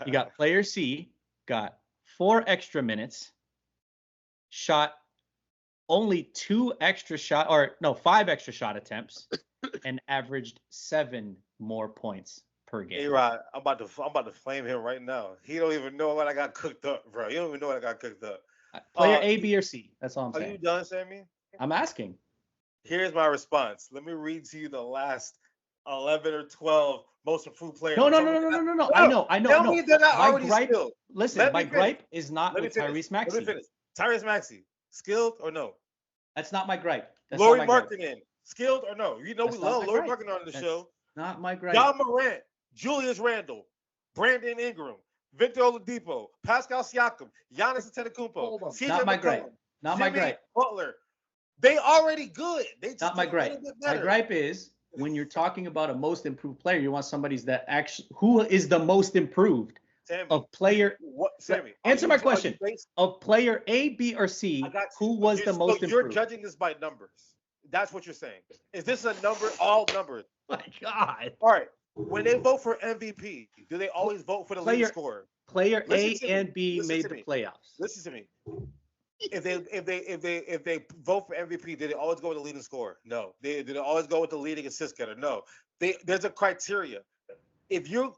you got player C, got 4 extra minutes, shot only 5 extra shot attempts, and averaged 7 more points per game. Hey, Rod, I'm about to flame him right now. He don't even know what I got cooked up, bro. You don't even know what I got cooked up. Player A, B, or C. That's all I'm saying. Are you done, Sammy? I'm asking. Here's my response. Let me read to you the last 11 or 12 most improved players. No. I know. Tell me they're not already skilled. Listen, my gripe is not with Tyrese Maxey. Let me finish. Tyrese Maxey, skilled or no? That's not my gripe. Lauri Markkanen, skilled or no? You know we love Lauri Markkanen on the show. Not my gripe. John Morant, Julius Randle, Brandon Ingram, Victor Oladipo, Pascal Siakam, Giannis Antetokounmpo, CJ Not my gripe. Not my gripe. Butler. They already good. They just not my gripe. My gripe is when you're talking about a most improved player, you want somebody that actually who is the most improved of player. What, Sammy? Answer my question. Of player A, B, or C, who was the most improved? You're judging this by numbers. That's what you're saying. Is this a number? All numbers. My God. All right. When they vote for MVP, do they always vote for the leading scorer? Player A and B made the playoffs. Listen to me. If they vote for MVP, did they always go with the leading scorer? No. Did they always go with the leading assist getter? No. There's a criteria. If you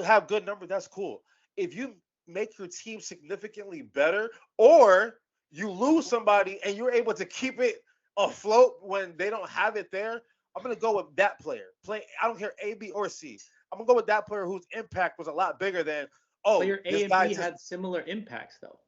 have good numbers, that's cool. If you make your team significantly better, or you lose somebody and you're able to keep it afloat when they don't have it there, I'm gonna go with that player. I don't care A, B, or C. I'm gonna go with that player whose impact was a lot bigger than player A and B had similar impacts though.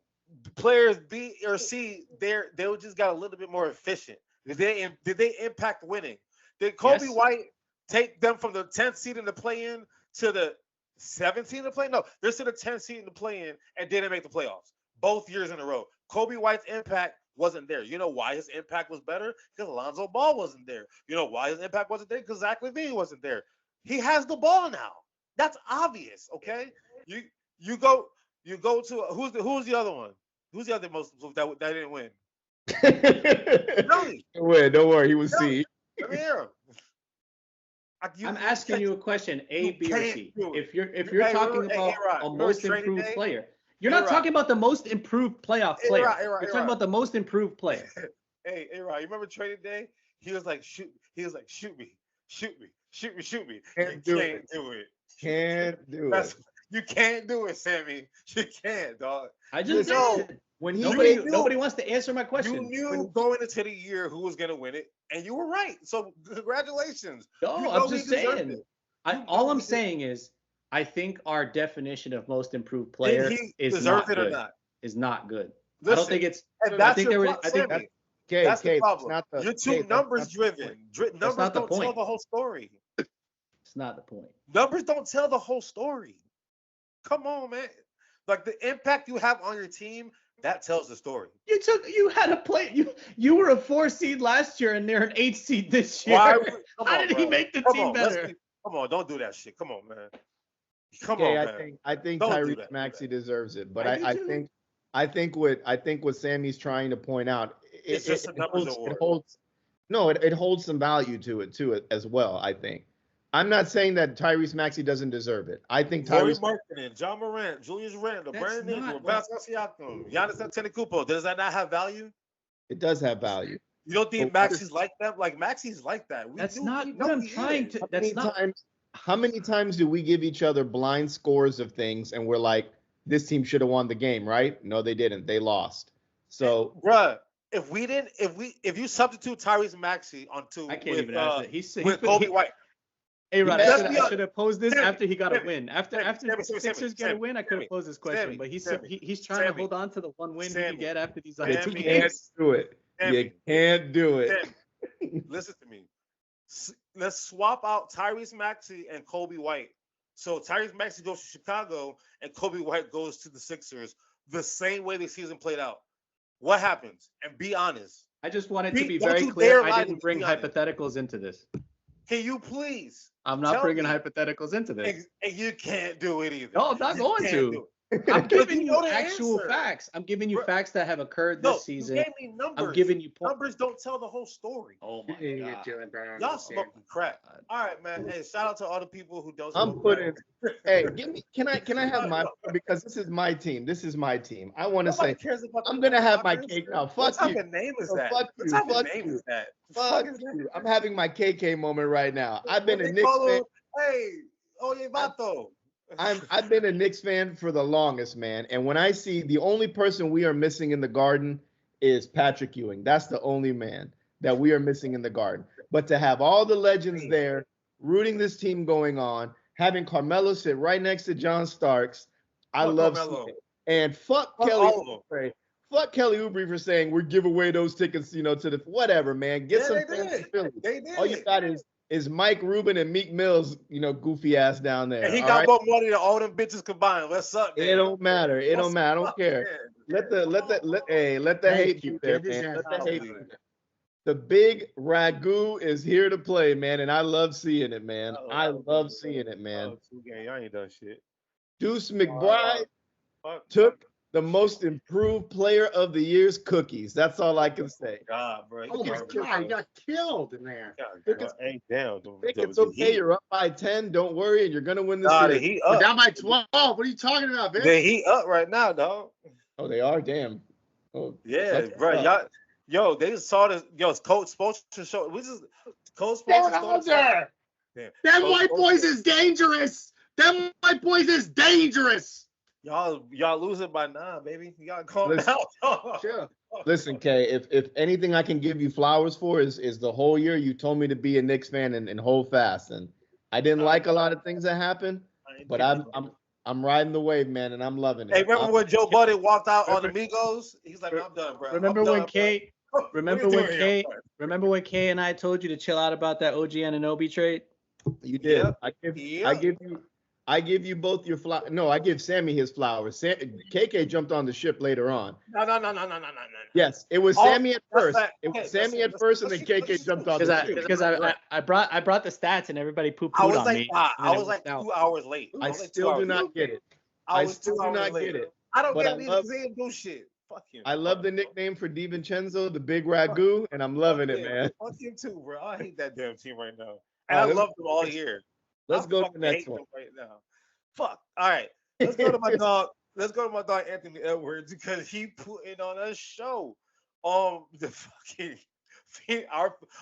Players B or C, they just got a little bit more efficient. Did they impact winning? Did Kobe White take them from the 10th seed in the play-in to the 17th in the play-in? No, they're still the 10th seed in the play-in and didn't make the playoffs both years in a row. Kobe White's impact wasn't there. You know why his impact was better? Because Alonzo Ball wasn't there. You know why his impact wasn't there? Because Zach LaVine wasn't there. He has the ball now. That's obvious. Okay. You go to who's the other one? Who's the other most that didn't win? Really? Don't worry. He was C. Let me hear him. I'm asking you a question: A, B, or C. If you're talking about a most improved player, you're not talking about the most improved playoff player. You're talking about the most improved player. Hey, Rod, you remember trading day? He was like, shoot me. Can't do it. You can't do it, Sammy. You can't, dog. I just know when nobody wants to answer my question. You knew going into the year who was gonna win it, and you were right. So congratulations. No, I'm just saying. All I'm saying is, I think our definition of most improved player is not good. Is not good. Listen, I don't think it's. That's the problem. You're too numbers driven. Numbers don't tell the whole story. It's not the point. Numbers don't tell the whole story. Come on, man. Like the impact you have on your team, that tells the story. You had a play. You were a 4 seed last year, and they're an 8 seed this year. How did he make the team better? Come on, don't do that shit. Come on, man. Come on, man. I think Tyrese Maxey deserves it, but I think what Sammy's trying to point out, it's just a numbers award. It holds some value to it too as well. I think. I'm not saying that Tyrese Maxey doesn't deserve it. I think Laurie Tyrese Markkinen, John Morant, Julius Randle, That's Brandon Ingram, not Pascal Siakam, Giannis Antetokounmpo. Does that not have value? it does have value. You don't think Maxey's like that? Like Maxey's like that. That's not what I'm trying to. How many times do we give each other blind scores of things and we're like, this team should have won the game, right? No, they didn't. They lost. So, bruh, if you substitute Tyrese Maxey onto I can't even answer. He's with Kobe White. Hey, Rod, I should have posed this after he got a win. After the Sixers get a win, I could have posed this question. But he's trying to hold on to the one win he can get after these other 2 games. Do it. You can't do it. Listen to me. Let's swap out Tyrese Maxey and Kobe White. So Tyrese Maxey goes to Chicago and Kobe White goes to the Sixers the same way the season played out. What happens? And be honest. I just wanted to be very clear. I didn't bring hypotheticals into this. Can you please? I'm not bringing hypotheticals into this. And you can't do it either. No, I'm not going to. I'm giving you actual facts. I'm giving you facts that have occurred this season. You gave me numbers. I'm giving you numbers. Don't tell the whole story. Oh my god, y'all smoking crack. All right, man. Hey, shout out to all the people who don't. I'm putting. Hey, give me. Can I have my? Because this is my team. This is my team. I want to say. I'm gonna have my cake now. Fuck you. What type of name is that? Fuck you. Fuck you. Fuck you. I'm having my KK moment right now. I've been a Knicks fan. Hey, oye vato. I've been a Knicks fan for the longest, man. And when I see the only person we are missing in the Garden is Patrick Ewing. That's the only man that we are missing in the Garden. But to have all the legends there, rooting this team going on, having Carmelo sit right next to John Starks, I love seeing it. And fuck Kelly Oubre. Fuck Kelly Oubre for saying we're give away those tickets, to the whatever, man. Get some fans to Philly. They did. All you got is Mike Rubin and Meek Mill's, goofy ass down there. And he got more money than all them bitches combined. What's up, man? It don't matter. It don't matter. I don't care. Let the hate be there, man. Let the hate be there. The big ragu is here to play, man, and I love seeing it, man. I love seeing it, man. Y'all ain't done shit. Deuce McBride took the most improved player of the year's cookies. That's all I can say. God, bro. Oh my God, he got killed in there. It's okay. You're up by 10. Don't worry, and you're gonna win this series. Down by 12. What are you talking about, man? They heat up right now, dog. Oh, they are. Damn. Oh, yeah, bro. Y'all, yo, they just saw this. Yo, Coach Spoelstra show. We just Coach Spoelstra. Them white boys is dangerous. Them white boys is dangerous. Y'all losing by 9, baby. You gotta calm down. Sure. Listen, Kay, if anything I can give you flowers for is the whole year you told me to be a Knicks fan and hold fast. And I didn't like a lot of things that happened, but I'm riding the wave, man, and I'm loving it. Hey, remember when Joe Budden walked out on the Migos? He's like, I'm done, bro. Remember when Kay and I told you to chill out about that OG Anunoby trade? You did. I give you both your flowers. No, I give Sammy his flowers. KK jumped on the ship later on. No. Yes, it was Sammy at first. It was Sammy at first, and then KK jumped on the ship. Because I brought the stats and everybody poo-pooed on me. I was like 2 hours late. I still do not get it. I still do not get it. I don't get it either. They didn't do shit. Fuck him. I love the nickname for DiVincenzo, the big ragu, and I'm loving it, man. Fuck him too, bro. I hate that damn team right now. And I love them all year. Let's go to the next one right now. Fuck. All right. Let's go to my dog. Let's go to my dog Anthony Edwards because he put in on a show. The fucking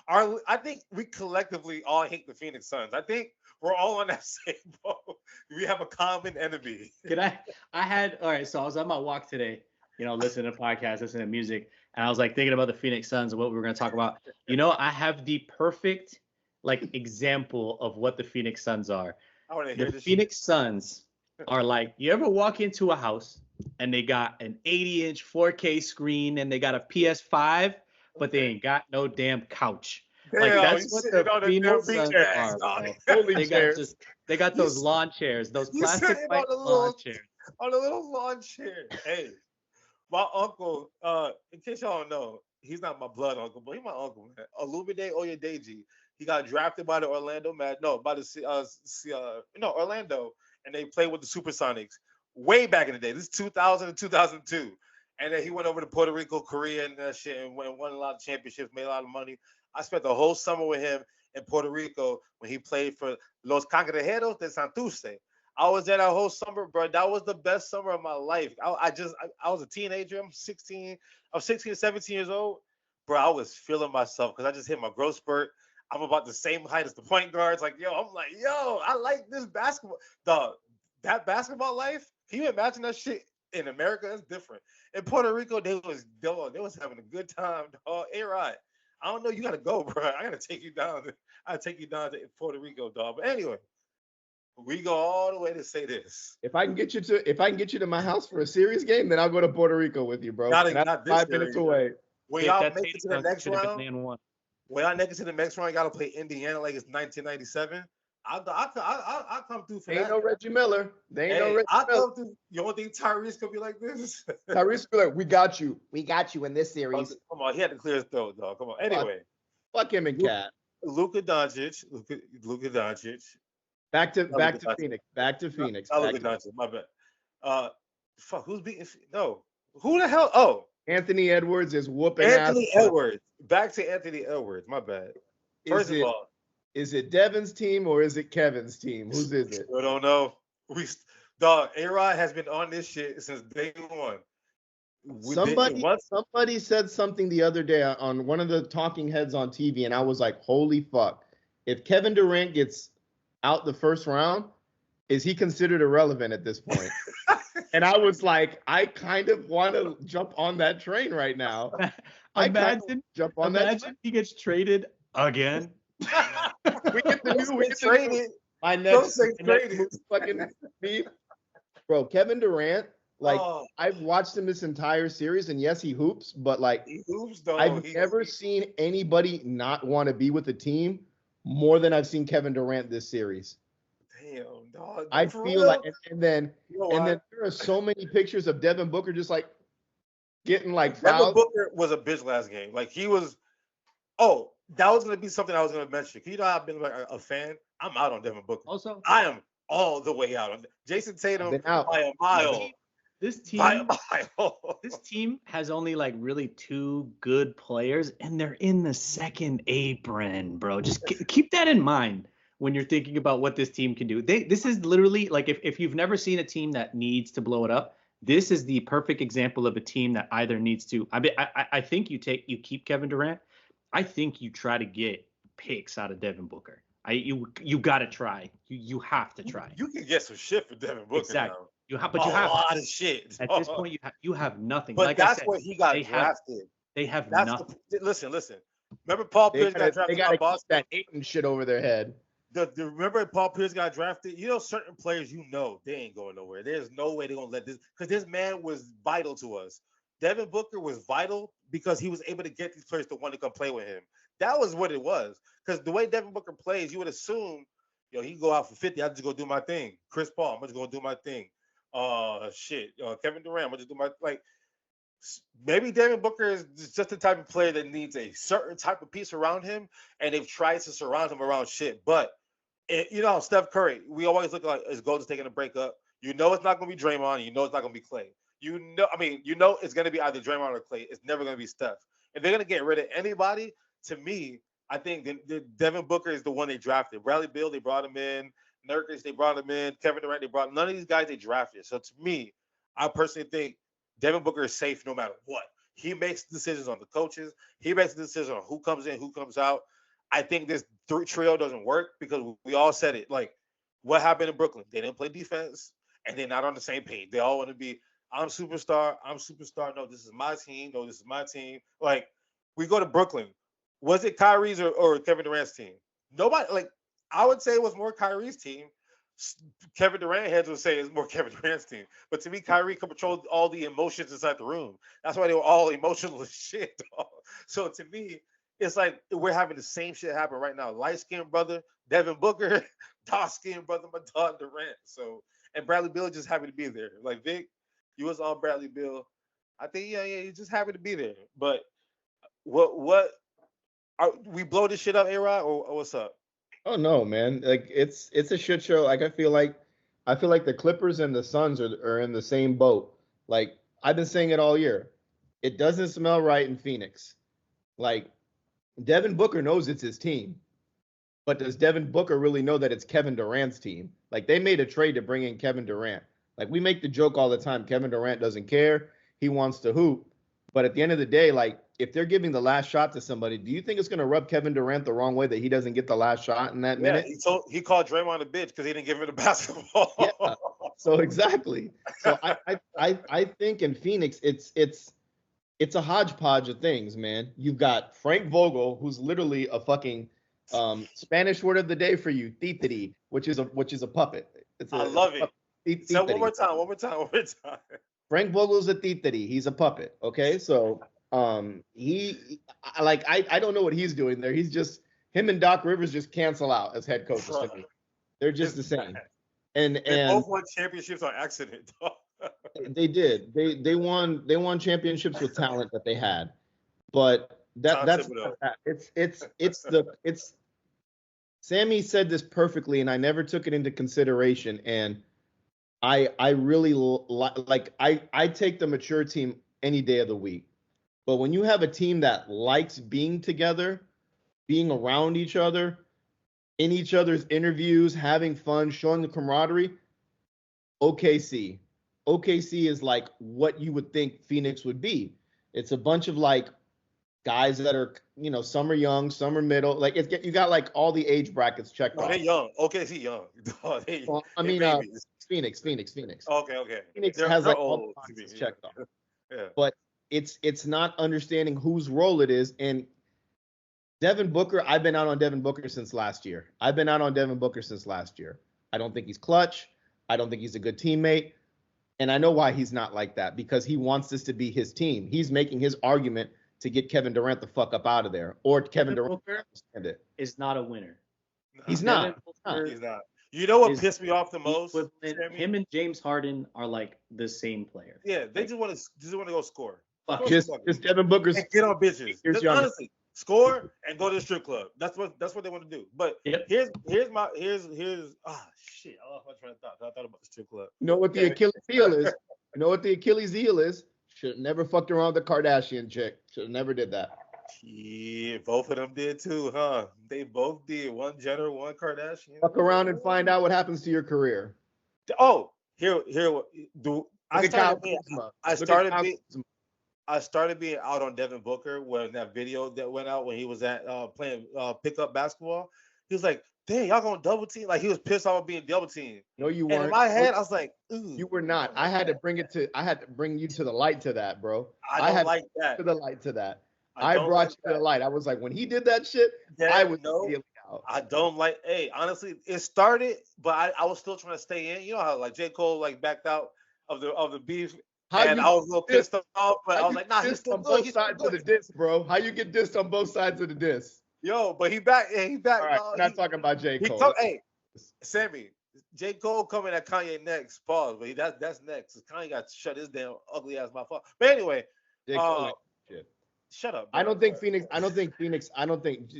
I think we collectively all hate the Phoenix Suns. I think we're all on that same boat. We have a common enemy. All right. So I was on my walk today, listening to podcasts, listening to music, and I was like thinking about the Phoenix Suns and what we were going to talk about. I have the perfect example of what the Phoenix Suns are. The Phoenix Suns are like, you ever walk into a house and they got an 80-inch 4K screen and they got a PS5, but they ain't got no damn couch. That's what the Phoenix Suns are. They got those lawn chairs, those plastic lawn chairs. On a little lawn chair. Hey, my uncle, in case y'all don't know, he's not my blood uncle, but he's my uncle, man. Olumide Oyedeji. He got drafted by the Orlando Orlando, and they played with the Supersonics way back in the day. This is 2000 and 2002. And then he went over to Puerto Rico, Korea, and that shit, and won a lot of championships, made a lot of money. I spent the whole summer with him, in Puerto Rico when he played for Los Cangrejeros de Santurce. I was there that whole summer, bro. That was the best summer of my life. I was a teenager. I'm 16, 17 years old. Bro, I was feeling myself because I just hit my growth spurt. I'm about the same height as the point guards. Like, I'm like, I like this basketball. That basketball life. Can you imagine that shit in America? It's different. In Puerto Rico, they was having a good time. Dog. Hey, right. I don't know. You gotta go, bro. I gotta take you down. I take you down to Puerto Rico, dog. But anyway, we go all the way to say this. If I can get you to my house for a series game, then I'll go to Puerto Rico with you, bro. Not this 5 minutes away. When y'all make it to the next round, when y'all make it to the next round, you gotta play Indiana like it's 1997. I'll come through for that. Ain't no Reggie Miller. They ain't no Reggie Miller. Come through. You don't think Tyrese could be like this? Tyrese could be like, we got you in this series. Come on, he had to clear his throat, dog. Come on. Anyway, fuck him and Cat. Luka Doncic. Back to Phoenix. Back to Phoenix. Luka Doncic. My bad. Fuck. Who's beating? No. Who the hell? Oh, Anthony Edwards is whooping Anthony Edwards. Back to Anthony Edwards. My bad. First of all, is it Devin's team or is it Kevin's team? Whose is it? I don't know. A-Rod has been on this shit since day one. Somebody said something the other day on one of the talking heads on TV, and I was like, holy fuck. If Kevin Durant gets out the first round, is he considered irrelevant at this point? And I was like, I kind of want to jump on that train right now. Imagine he gets traded again. we get traded. My next fucking beef. Bro, Kevin Durant, like, I've watched him this entire series, and yes, he hoops, but like, I've never seen anybody not want to be with the team more than I've seen Kevin Durant this series. Damn, dog. I feel like, and then there are so many pictures of Devin Booker just like getting like fouled. Devin Booker was a bitch last game. Like he was. Oh, that was gonna be something I was gonna mention. You know, I've been like a fan. I'm out on Devin Booker. Also, I am all the way out on Jason Tatum by a mile. This team has only like really two good players, and they're in the second apron, bro. Just keep that in mind when you're thinking about what this team can do. This is literally like if you've never seen a team that needs to blow it up, this is the perfect example of a team that either needs to. I think you keep Kevin Durant. I think you try to get picks out of Devin Booker. You got to try. You have to try. You can get some shit for Devin Booker. Exactly. Now. You have a lot of shit. At this point, you have nothing. But like that's I said, what he got drafted. They have nothing. Listen. Remember Paul Pierce got drafted by Boston? That Ayton shit over their head. Remember Paul Pierce got drafted? You know, certain players, they ain't going nowhere. There's no way they're going to let this, because this man was vital to us. Devin Booker was vital because he was able to get these players to want to come play with him. That was what it was. Because the way Devin Booker plays, you would assume, he can go out for 50. I just go do my thing. Chris Paul, I'm just going to do my thing. Kevin Durant, I'm going to do my, maybe Devin Booker is just the type of player that needs a certain type of piece around him, and they've tried to surround him around shit. But, Steph Curry, we always look like his goal is taking a break up. It's not going to be Draymond. It's not going to be Clay. It's going to be either Draymond or Clay. It's never going to be Steph. If they're going to get rid of anybody, to me, I think Devin Booker is the one they drafted. Bradley Beal, they brought him in. Nurkic, they brought him in. Kevin Durant, they brought none of these guys they drafted. So to me, I personally think Devin Booker is safe no matter what. He makes decisions on the coaches. He makes the decision on who comes in, who comes out. I think this trio doesn't work because we all said it. Like, what happened in Brooklyn? They didn't play defense, and they're not on the same page. They all want to be, I'm superstar. No, this is my team. No, this is my team. Like, we go to Brooklyn. Was it Kyrie's or Kevin Durant's team? Nobody, I would say it was more Kyrie's team. Kevin Durant heads would say it's more Kevin Durant's team. But to me, Kyrie could control all the emotions inside the room. That's why they were all emotional as shit, dog. So to me, it's like we're having the same shit happen right now. Light-skinned brother, Devin Booker, dark-skinned brother, my dog Durant. So, and Bradley Beal just happy to be there. Like, Vic, you was on Bradley Beal. I think, you're just happy to be there. But we blow this shit up, A-Rod, or what's up? Oh no, man! Like it's a shit show. Like I feel like the Clippers and the Suns are in the same boat. Like I've been saying it all year. It doesn't smell right in Phoenix. Like Devin Booker knows it's his team. But does Devin Booker really know that it's Kevin Durant's team? Like, they made a trade to bring in Kevin Durant. Like, we make the joke all the time, Kevin Durant doesn't care. He wants to hoop. But at the end of the day, like, if they're giving the last shot to somebody, do you think it's going to rub Kevin Durant the wrong way that he doesn't get the last shot in that minute? He called Draymond a bitch because he didn't give him the basketball. Yeah. So exactly. So I think in Phoenix, it's a hodgepodge of things, man. You've got Frank Vogel, who's literally a fucking Spanish word of the day for you, titiri, which is a puppet. I love it. So one more time. Frank Vogel's a titiri. He's a puppet. Okay, so I don't know what he's doing there. He's just him and Doc Rivers just cancel out as head coaches to me. They're just the same. And both won championships on accident. They did. They won championships with talent that they had, but that's it's. Sammy said this perfectly, and I never took it into consideration. And I really I take the mature team any day of the week, but when you have a team that likes being together, being around each other, in each other's interviews, having fun, showing the camaraderie, OKC is like what you would think Phoenix would be. It's a bunch of like guys that are, some are young, some are middle. Like you got like all the age brackets checked off. They're young. OKC young. Well, I mean, Phoenix. Okay. Phoenix has like all the boxes checked off. Yeah. But it's not understanding whose role it is. And Devin Booker, I've been out on Devin Booker since last year. I don't think he's clutch. I don't think he's a good teammate. And I know why he's not like that, because he wants this to be his team. He's making his argument to get Kevin Durant the fuck up out of there, or Kevin Durant is not a winner. He's not. He's not. You know what pissed me off the most? Him and James Harden are like the same player. Yeah, they just want to go score. Just Devin Booker's and get on bitches. Honestly, score and go to the strip club. That's what they want to do. But here's shit. I lost my train of thought. I thought about the strip club. You know what the Achilles heel is? Should have never fucked around with the Kardashian chick. Should have never did that. Yeah, both of them did too, huh? They both did. One Jenner, one Kardashian. Fuck around and find out what happens to your career. Oh, I started being out on Devin Booker when that video that went out when he was at playing pickup basketball. He was like, "Dang, y'all gonna double team?" Like he was pissed off being double team. No, you weren't. And in my head, I was like, "Ooh." You were not. I had to bring you to the light to that, bro. I don't like that. To the light to that. I brought you to the light. I was like, when he did that shit, I was feeling out. I don't like. Hey, honestly, it started, but I was still trying to stay in. You know how like J. Cole like backed out of the beef. I was a little pissed off, but I was like, nah, he's still on both sides of the disc, bro. How you get dissed on both sides of the disc? Yo, but he back. All right, we're not talking about J. Cole. Hey, Sammy, J. Cole coming at Kanye next. Pause, but that's next. Kanye got to shut his damn ugly ass mouth up. But anyway, J. Cole, shut up. Bro. I don't think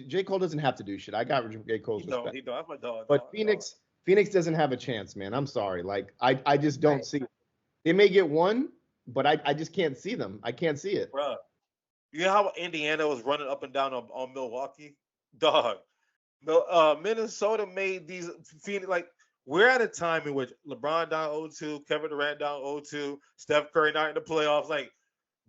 J. Cole doesn't have to do shit. I got J. Cole's respect. He don't. That's my dog. But Phoenix doesn't have a chance, man. I'm sorry. Like I just don't see it. They may get one, but I just can't see them. I can't see it. Bro, you know how Indiana was running up and down on Milwaukee? Dog. Minnesota made these Phoenix, like, we're at a time in which LeBron down 0-2, Kevin Durant down 0-2, Steph Curry not in the playoffs. Like,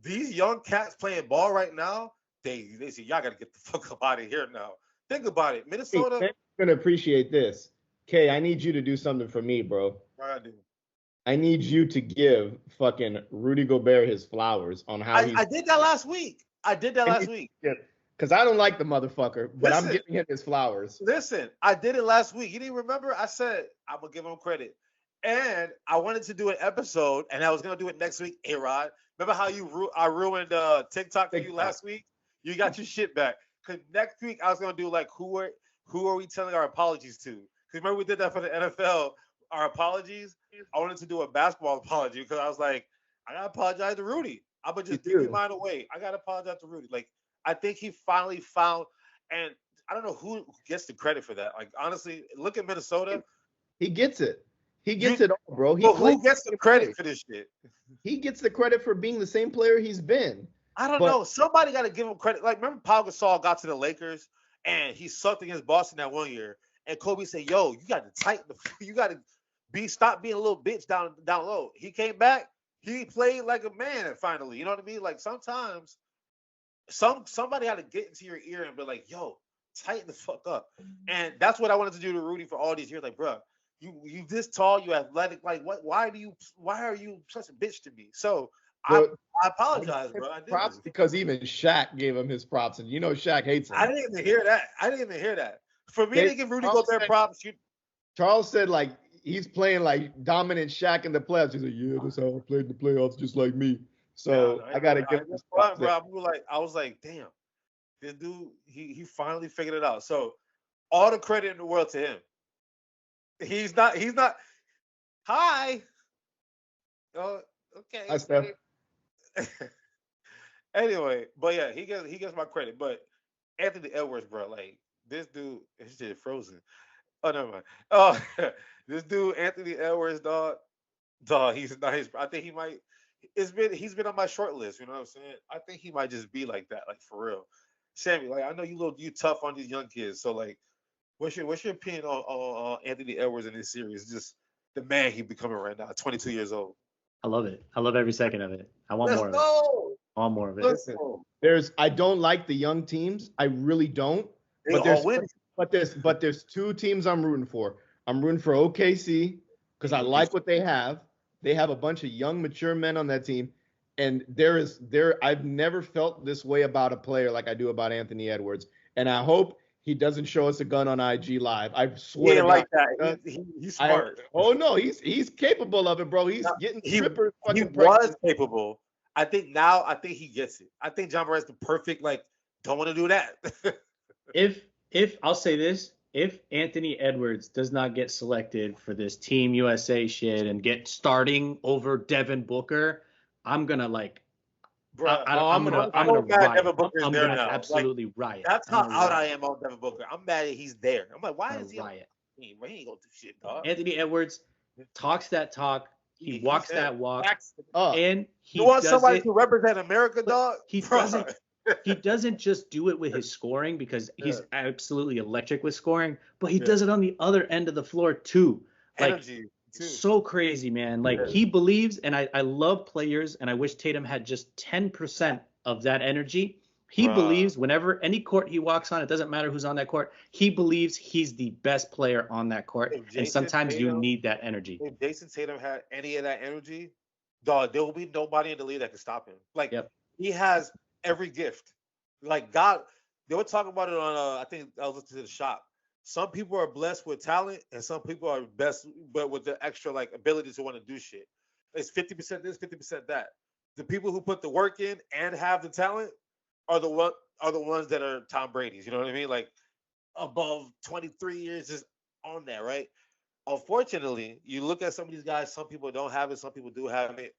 these young cats playing ball right now, they say, y'all got to get the fuck up out of here now. Think about it. Minnesota. Hey, I'm going to appreciate this. Kay, I need you to do something for me, bro. I do. I need you to give fucking Rudy Gobert his flowers on how I did that last week. Because I don't like the motherfucker, but I'm giving him his flowers. Listen, I did it last week. You didn't remember? I said, I'm going to give him credit. And I wanted to do an episode, and I was going to do it next week, A-Rod. Remember how I ruined TikTok for you last week? You got your shit back. Because next week, I was going to do, like, who are we telling our apologies to? Because remember we did that for the NFL, our apologies? I wanted to do a basketball apology because I was like, I got to apologize to Rudy. I'm going to just give mine away. I got to apologize to Rudy. Like, I think he finally found, and I don't know who gets the credit for that. Like, honestly, look at Minnesota. He gets it. He gets it all, bro. Who gets the credit for this shit? He gets the credit for being the same player he's been. I don't know. Somebody got to give him credit. Like, remember Pau Gasol got to the Lakers, and he sucked against Boston that one year. And Kobe said, "Yo, you got to tighten the, you got to stop being a little bitch down low." He came back. He played like a man finally. You know what I mean? Like sometimes somebody had to get into your ear and be like, "Yo, tighten the fuck up." And that's what I wanted to do to Rudy for all these years. Like, bro, you this tall, you athletic. Like, what? Why are you such a bitch to me? So I apologize, bro. I props because even Shaq gave him his props, and Shaq hates him. I didn't even hear that. For me to give Rudy Gobert props, Charles said like he's playing like dominant Shaq in the playoffs. He's like, yeah, that's how I played in the playoffs, just like me. So I gotta give him props. Bro, I was like, damn, this dude, he finally figured it out. So all the credit in the world to him. He's not. Hi. Oh, okay. Hi, Steph. Anyway, but yeah, he gets my credit. But Anthony Edwards, bro, like this dude, his shit frozen. Oh, never mind. Oh, this dude, Anthony Edwards, dog, he's nice. I think he might. He's been on my short list. You know what I'm saying? I think he might just be like that, like for real. Sammy, like I know you tough on these young kids. So like, what's your opinion on Anthony Edwards in this series? Just the man he becoming right now, 22 years old. I love it. I love every second of it. I want more of it. I want more of it. Listen, I don't like the young teams. I really don't. But there's two teams I'm rooting for. I'm rooting for OKC because I like what they have. They have a bunch of young, mature men on that team. And I've never felt this way about a player like I do about Anthony Edwards. And I hope he doesn't show us a gun on IG Live. I swear. Yeah, like that. He's smart. No, he's capable of it, bro. He's getting strippers. He was capable. I think he gets it. I think John Morant's the perfect, like, don't want to do that. If I'll say this, if Anthony Edwards does not get selected for this Team USA shit and get starting over Devin Booker, I'm gonna like. Bro, I'm gonna riot. I'm gonna absolutely riot. That's how out I am on Devin Booker. I'm mad that he's there. I'm like, why is he riot? He ain't gonna do shit, dog. Anthony Edwards talks that talk. He walks that walk. And he you want somebody to represent America, dog? He doesn't just do it with his scoring because he's absolutely electric with scoring, but he does it on the other end of the floor too. Like energy. So crazy, man. Like he believes, and I love players, and I wish Tatum had just 10% of that energy. He believes whenever any court he walks on, it doesn't matter who's on that court, he believes he's the best player on that court. And sometimes you need that energy. If Jason Tatum had any of that energy, dog, there will be nobody in the league that can stop him. Like he has every gift. Like God, they were talking about it on I think I was listening to the shop. Some people are blessed with talent, and some people are best, but with the extra like ability to want to do shit. It's 50% this, 50% that. The people who put the work in and have the talent are the ones that are Tom Brady's. You know what I mean? Like above 23 years is on that, right? Unfortunately, you look at some of these guys. Some people don't have it. Some people do have it.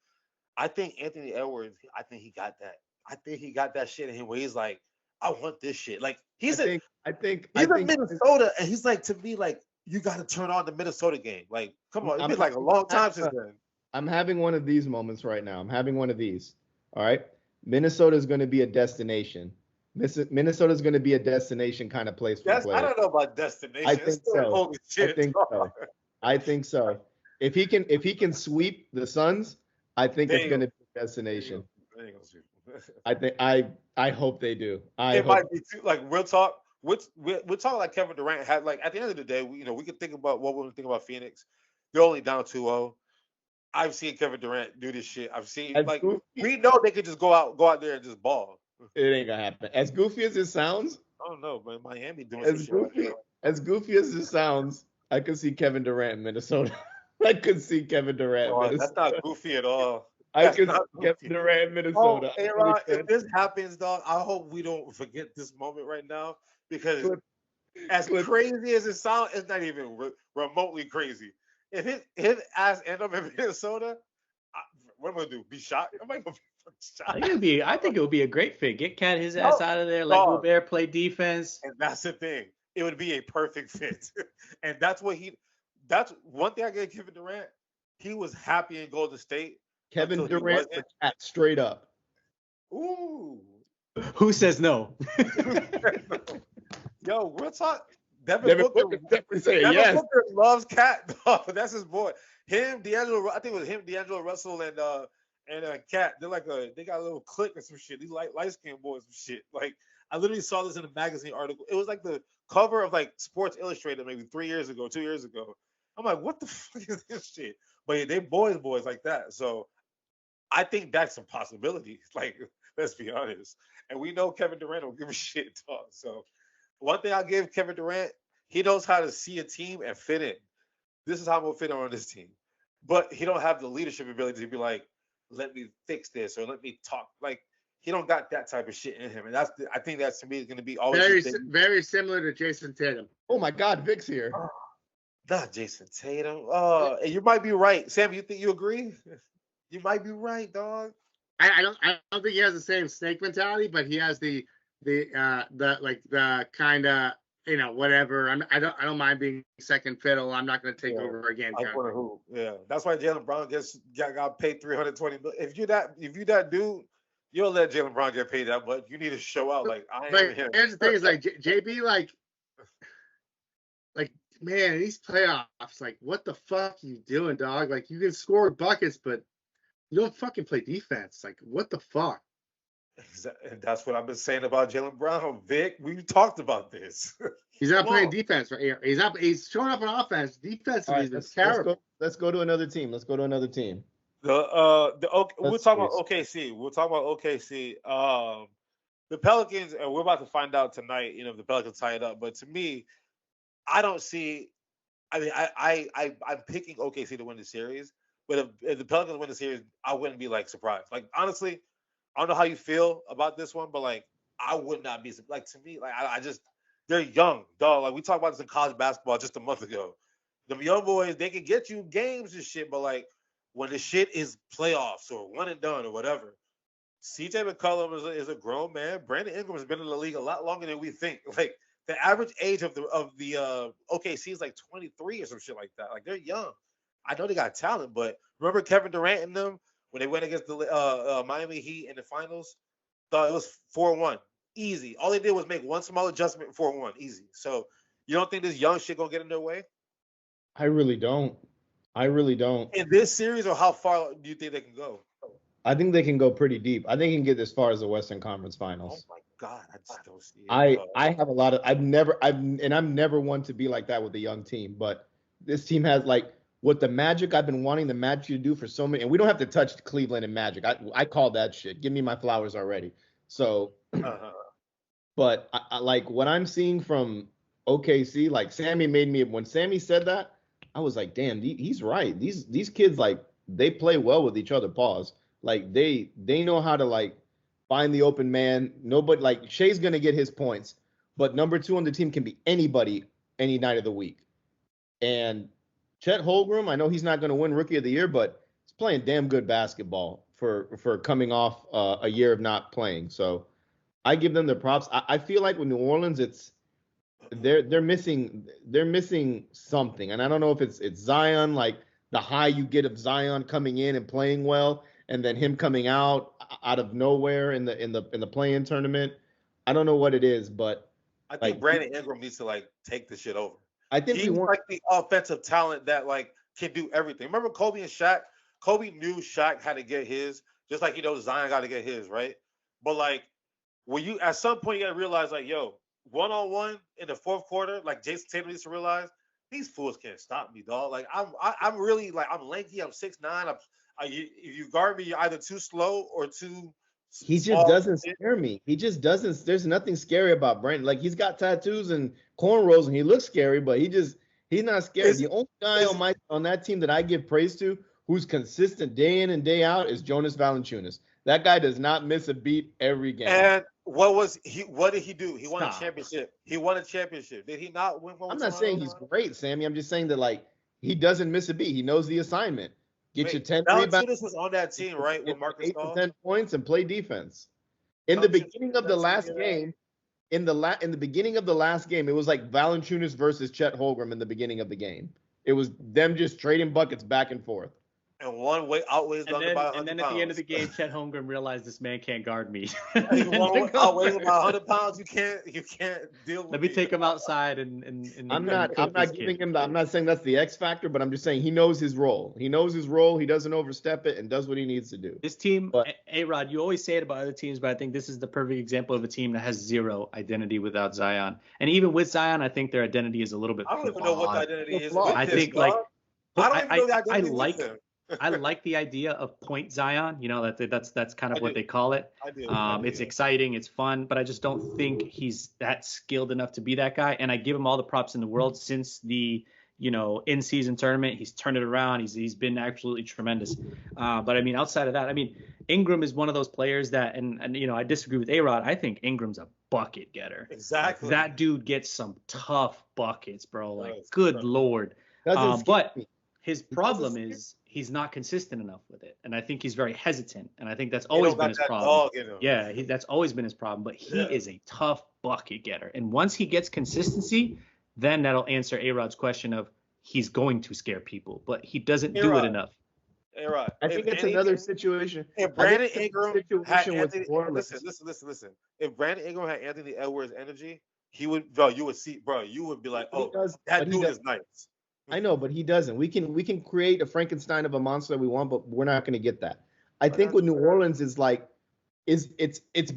I think Anthony Edwards. I think he got that. I think he got that shit in him where he's like, I want this shit. Like he's in Minnesota, and he's like, to me, like, you got to turn on the Minnesota game. Like, come on, it's been like a long time since then. I'm having one of these moments right now. I'm having one of these. All right, Minnesota is going to be a destination. Minnesota is going to be a destination kind of place for players. I don't know about destination. I think so. Holy shit. I think so. If he can sweep the Suns, I think it's going to be a destination. I hope they do. It might be too, like real talk. We're talking like Kevin Durant had, like, at the end of the day, we can think about what we think about Phoenix. They're only down 2-0. I've seen Kevin Durant do this shit. I've seen we know they could just go out there and just ball. It ain't gonna happen. As goofy as it sounds, I don't know, man. Miami doing as goofy as it sounds, I could see Kevin Durant in Minnesota. I could see Kevin Durant. That's not goofy at all. I could see Kevin Durant, Minnesota. Oh, A-Rod, if this happens, dog, I hope we don't forget this moment right now, because as crazy as it sounds, it's not even remotely crazy. If his ass end up in Minnesota, what am I gonna do? Be shot? Am I gonna be shot? I think it would be a great fit. Get Cat his ass out of there. Let Gobert play defense. And that's the thing. It would be a perfect fit. And that's one thing I gave Kevin Durant. He was happy in Golden State. Kevin Durant for Cat, straight up. Ooh. Who says no? Yo, real talk. Devin Booker definitely saying Devin yes. Booker loves Cat. That's his boy. Him, D'Angelo. I think it was him, D'Angelo Russell, and Cat. They got a little clique or some shit. These light skinned boys and shit. Like I literally saw this in a magazine article. It was like the cover of like Sports Illustrated maybe 2 years ago. I'm like, what the fuck is this shit? But yeah, they boys like that. So I think that's a possibility. Like, let's be honest. And we know Kevin Durant don't give a shit, dog. So one thing I give Kevin Durant, he knows how to see a team and fit in. This is how I'm gonna fit in on this team. But he don't have the leadership ability to be like, let me fix this or let me talk. Like he don't got that type of shit in him. And I think that to me is gonna be always very similar to Jason Tatum. Oh my God, Vic's here. Oh, not Jason Tatum. Oh, and you might be right. Sam, you think you agree? You might be right, dog. I don't think he has the same snake mentality, but he has the kind of, you know, whatever. I don't mind being second fiddle. I'm not going to take over again. Yeah, that's why Jaylen Brown got paid $320 million. If you that dude, you'll let Jaylen Brown get paid that much. You need to show out like I am him. Here's the thing: is like JB, like man, these playoffs, like what the fuck you doing, dog? Like you can score buckets, but you don't fucking play defense. Like what the fuck? And that's what I've been saying about Jaylen Brown, Vic. We've talked about this. He's not playing defense right here. He's showing up on offense. Defense is terrible. Let's go to another team. We'll talk about OKC. We'll talk about OKC. The Pelicans, and we're about to find out tonight. You know, if the Pelicans tie it up. But to me, I don't see. I mean, I'm picking OKC to win the series. But if the Pelicans win the series, I wouldn't be like surprised. Like honestly, I don't know how you feel about this one, but like I would not be like to me. Like I just they're young, dog. Like we talked about this in college basketball just a month ago. The young boys, they can get you games and shit, but like when the shit is playoffs or one and done or whatever, CJ McCollum is a grown man. Brandon Ingram has been in the league a lot longer than we think. Like the average age of the OKC is like 23 or some shit like that. Like they're young. I know they got talent, but remember Kevin Durant and them when they went against the Miami Heat in the finals? Thought it was 4-1. Easy. All they did was make one small adjustment, 4-1. Easy. So you don't think this young shit gonna get in their way? I really don't. In this series, or how far do you think they can go? I think they can go pretty deep. I think they can get as far as the Western Conference Finals. Oh my God, I just don't see it. I have a lot of I'm never one to be like that with a young team, but this team has like what the Magic I've been wanting the Magic to do for so many, and we don't have to touch Cleveland and Magic. I call that shit. Give me my flowers already. So, but I like what I'm seeing from OKC. Like Sammy when Sammy said that, I was like, damn, he's right. These kids, like, they play well with each other. Pause. Like they know how to like find the open man. Nobody, like Shea's gonna get his points, but number 2 on the team can be anybody any night of the week. And Chet Holmgren, I know he's not going to win Rookie of the Year, but he's playing damn good basketball for coming off a year of not playing. So I give them the props. I feel like with New Orleans, they're missing something, and I don't know if it's Zion, like the high you get of Zion coming in and playing well, and then him coming out of nowhere in the play-in tournament. I don't know what it is, but I think Brandon Ingram needs to like take the shit over. I think he's like the offensive talent that like can do everything. Remember Kobe and Shaq? Kobe knew Shaq had to get his, just like Zion got to get his, right? But like when you at some point you gotta realize like, yo, 1-on-1 in the fourth quarter, like Jason Tatum needs to realize, these fools can't stop me, dog. Like I'm really like I'm lanky, I'm 6'9". If you guard me, you're either too slow or too. He just doesn't scare me. He just doesn't. There's nothing scary about Brandon. Like he's got tattoos and cornrows, and he looks scary, but he's not scary. The only guy on that team that I give praise to, who's consistent day in and day out, is Jonas Valanciunas. That guy does not miss a beat every game. And what did he do? He won a championship. Did he not win one? I'm not saying he's great, Sammy. I'm just saying that like he doesn't miss a beat. He knows the assignment. Get your 10 rebounds. Valanciunas was on that team, right? With Marcus 8 to 10 points and play defense. In the beginning of the last game, in the beginning of the last game, it was like Valanciunas versus Chet Holmgren in the beginning of the game. It was them just trading buckets back and forth. And one way outweighs the other by 100 pounds. And then at the end of the game, Chet Holmgren realized this man can't guard me. One outweighs him by 100 pounds. You can't deal with. Let me take him outside and I'm not giving him. I'm not saying that's the X factor, but I'm just saying he knows his role. He knows his role. He doesn't overstep it and does what he needs to do. This team, A-Rod, you always say it about other teams, but I think this is the perfect example of a team that has zero identity without Zion. And even with Zion, I think their identity is a little bit. I don't even know what the identity is. I think like I don't even know the identity. I like the idea of point Zion. You know, that's kind of what they call it. I do. It's exciting, it's fun, but I just don't think he's that skilled enough to be that guy. And I give him all the props in the world since the in-season tournament. He's turned it around. He's been absolutely tremendous. But I mean, outside of that, I mean, Ingram is one of those players that, and I disagree with A-Rod. I think Ingram's a bucket getter. Exactly. That dude gets some tough buckets, bro. Like, good Lord. But his problem is he's not consistent enough with it, and I think he's very hesitant, and I think that's always been his problem. Yeah, that's always been his problem. But he is a tough bucket getter, and once he gets consistency, then that'll answer A-Rod's question of he's going to scare people, but he doesn't do it enough. A-Rod, I think it's another situation. If Brandon Ingram had Anthony, listen. If Brandon Ingram had Anthony Edwards' energy, he would, bro. You would see, bro. You would be like, oh, that dude is nice. I know, but he doesn't. We can create a Frankenstein of a monster that we want, but we're not going to get that. I think with New Orleans is like, it's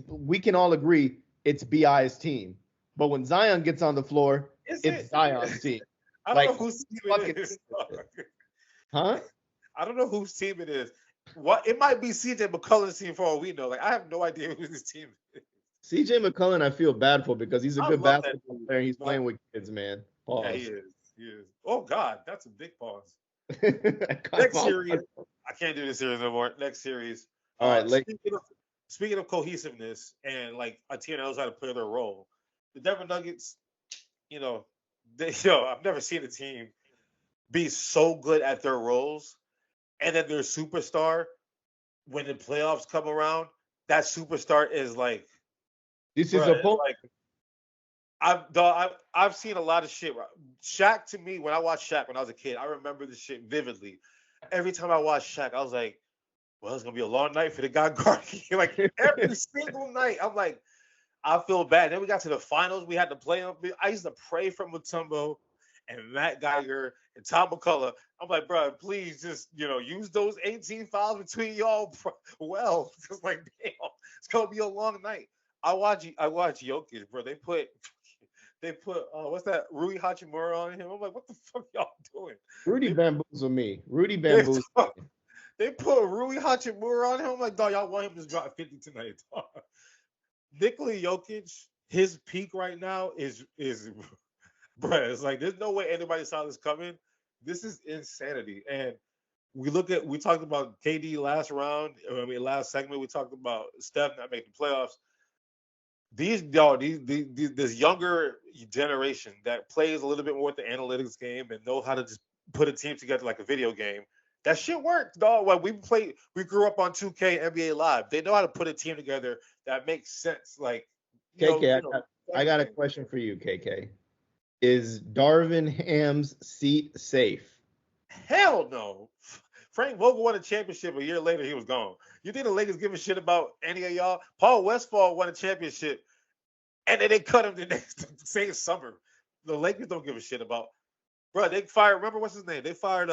we can all agree it's BI's team, but when Zion gets on the floor, it's Zion's team. I don't know whose team it is. Huh? I don't know whose team it is. What it might be CJ McCollum's team for all we know. Like I have no idea who his team is. CJ McCollum, I feel bad for because he's a good basketball player. He's playing with kids, man. Pause. Yeah, he is. Oh God, that's a big pause. Next series, I can't do this series no more. Next series. All right. Speaking of cohesiveness and like a team that knows how to play their role, the Denver Nuggets. I've never seen a team be so good at their roles, and then their superstar, when the playoffs come around, that superstar is like. This is a like. I've seen a lot of shit. Shaq, to me, when I watched Shaq when I was a kid, I remember this shit vividly. Every time I watched Shaq, I was like, well, it's going to be a long night for the guy guarding. Like, every single night, I'm like, I feel bad. Then we got to the finals. We had to play them. I used to pray for Mutombo and Matt Geiger and Tom McCullough. I'm like, bro, please just, use those 18 fouls between y'all well. Just like, damn, it's going to be a long night. I watch Jokic, bro. They put what's that, Rui Hachimura on him. I'm like, what the fuck y'all doing? Rudy bamboozled me. They put Rui Hachimura on him. I'm like, dog, y'all want him to drop 50 tonight, dog. Nikola Jokic, his peak right now is bruh, it's like there's no way anybody saw this coming. This is insanity. And we talked about KD last last segment, we talked about Steph not making playoffs. This younger generation that plays a little bit more with the analytics game and know how to just put a team together like a video game. That shit worked, dog. When we grew up on 2K NBA Live. They know how to put a team together that makes sense. Like, KK, I got a question for you, KK. Is Darvin Ham's seat safe? Hell no. Frank Vogel won a championship. A year later, he was gone. You think the Lakers give a shit about any of y'all? Paul Westphal won a championship, and then they cut him the same summer. The Lakers don't give a shit about. Bro, they fired. Remember what's his name? They fired.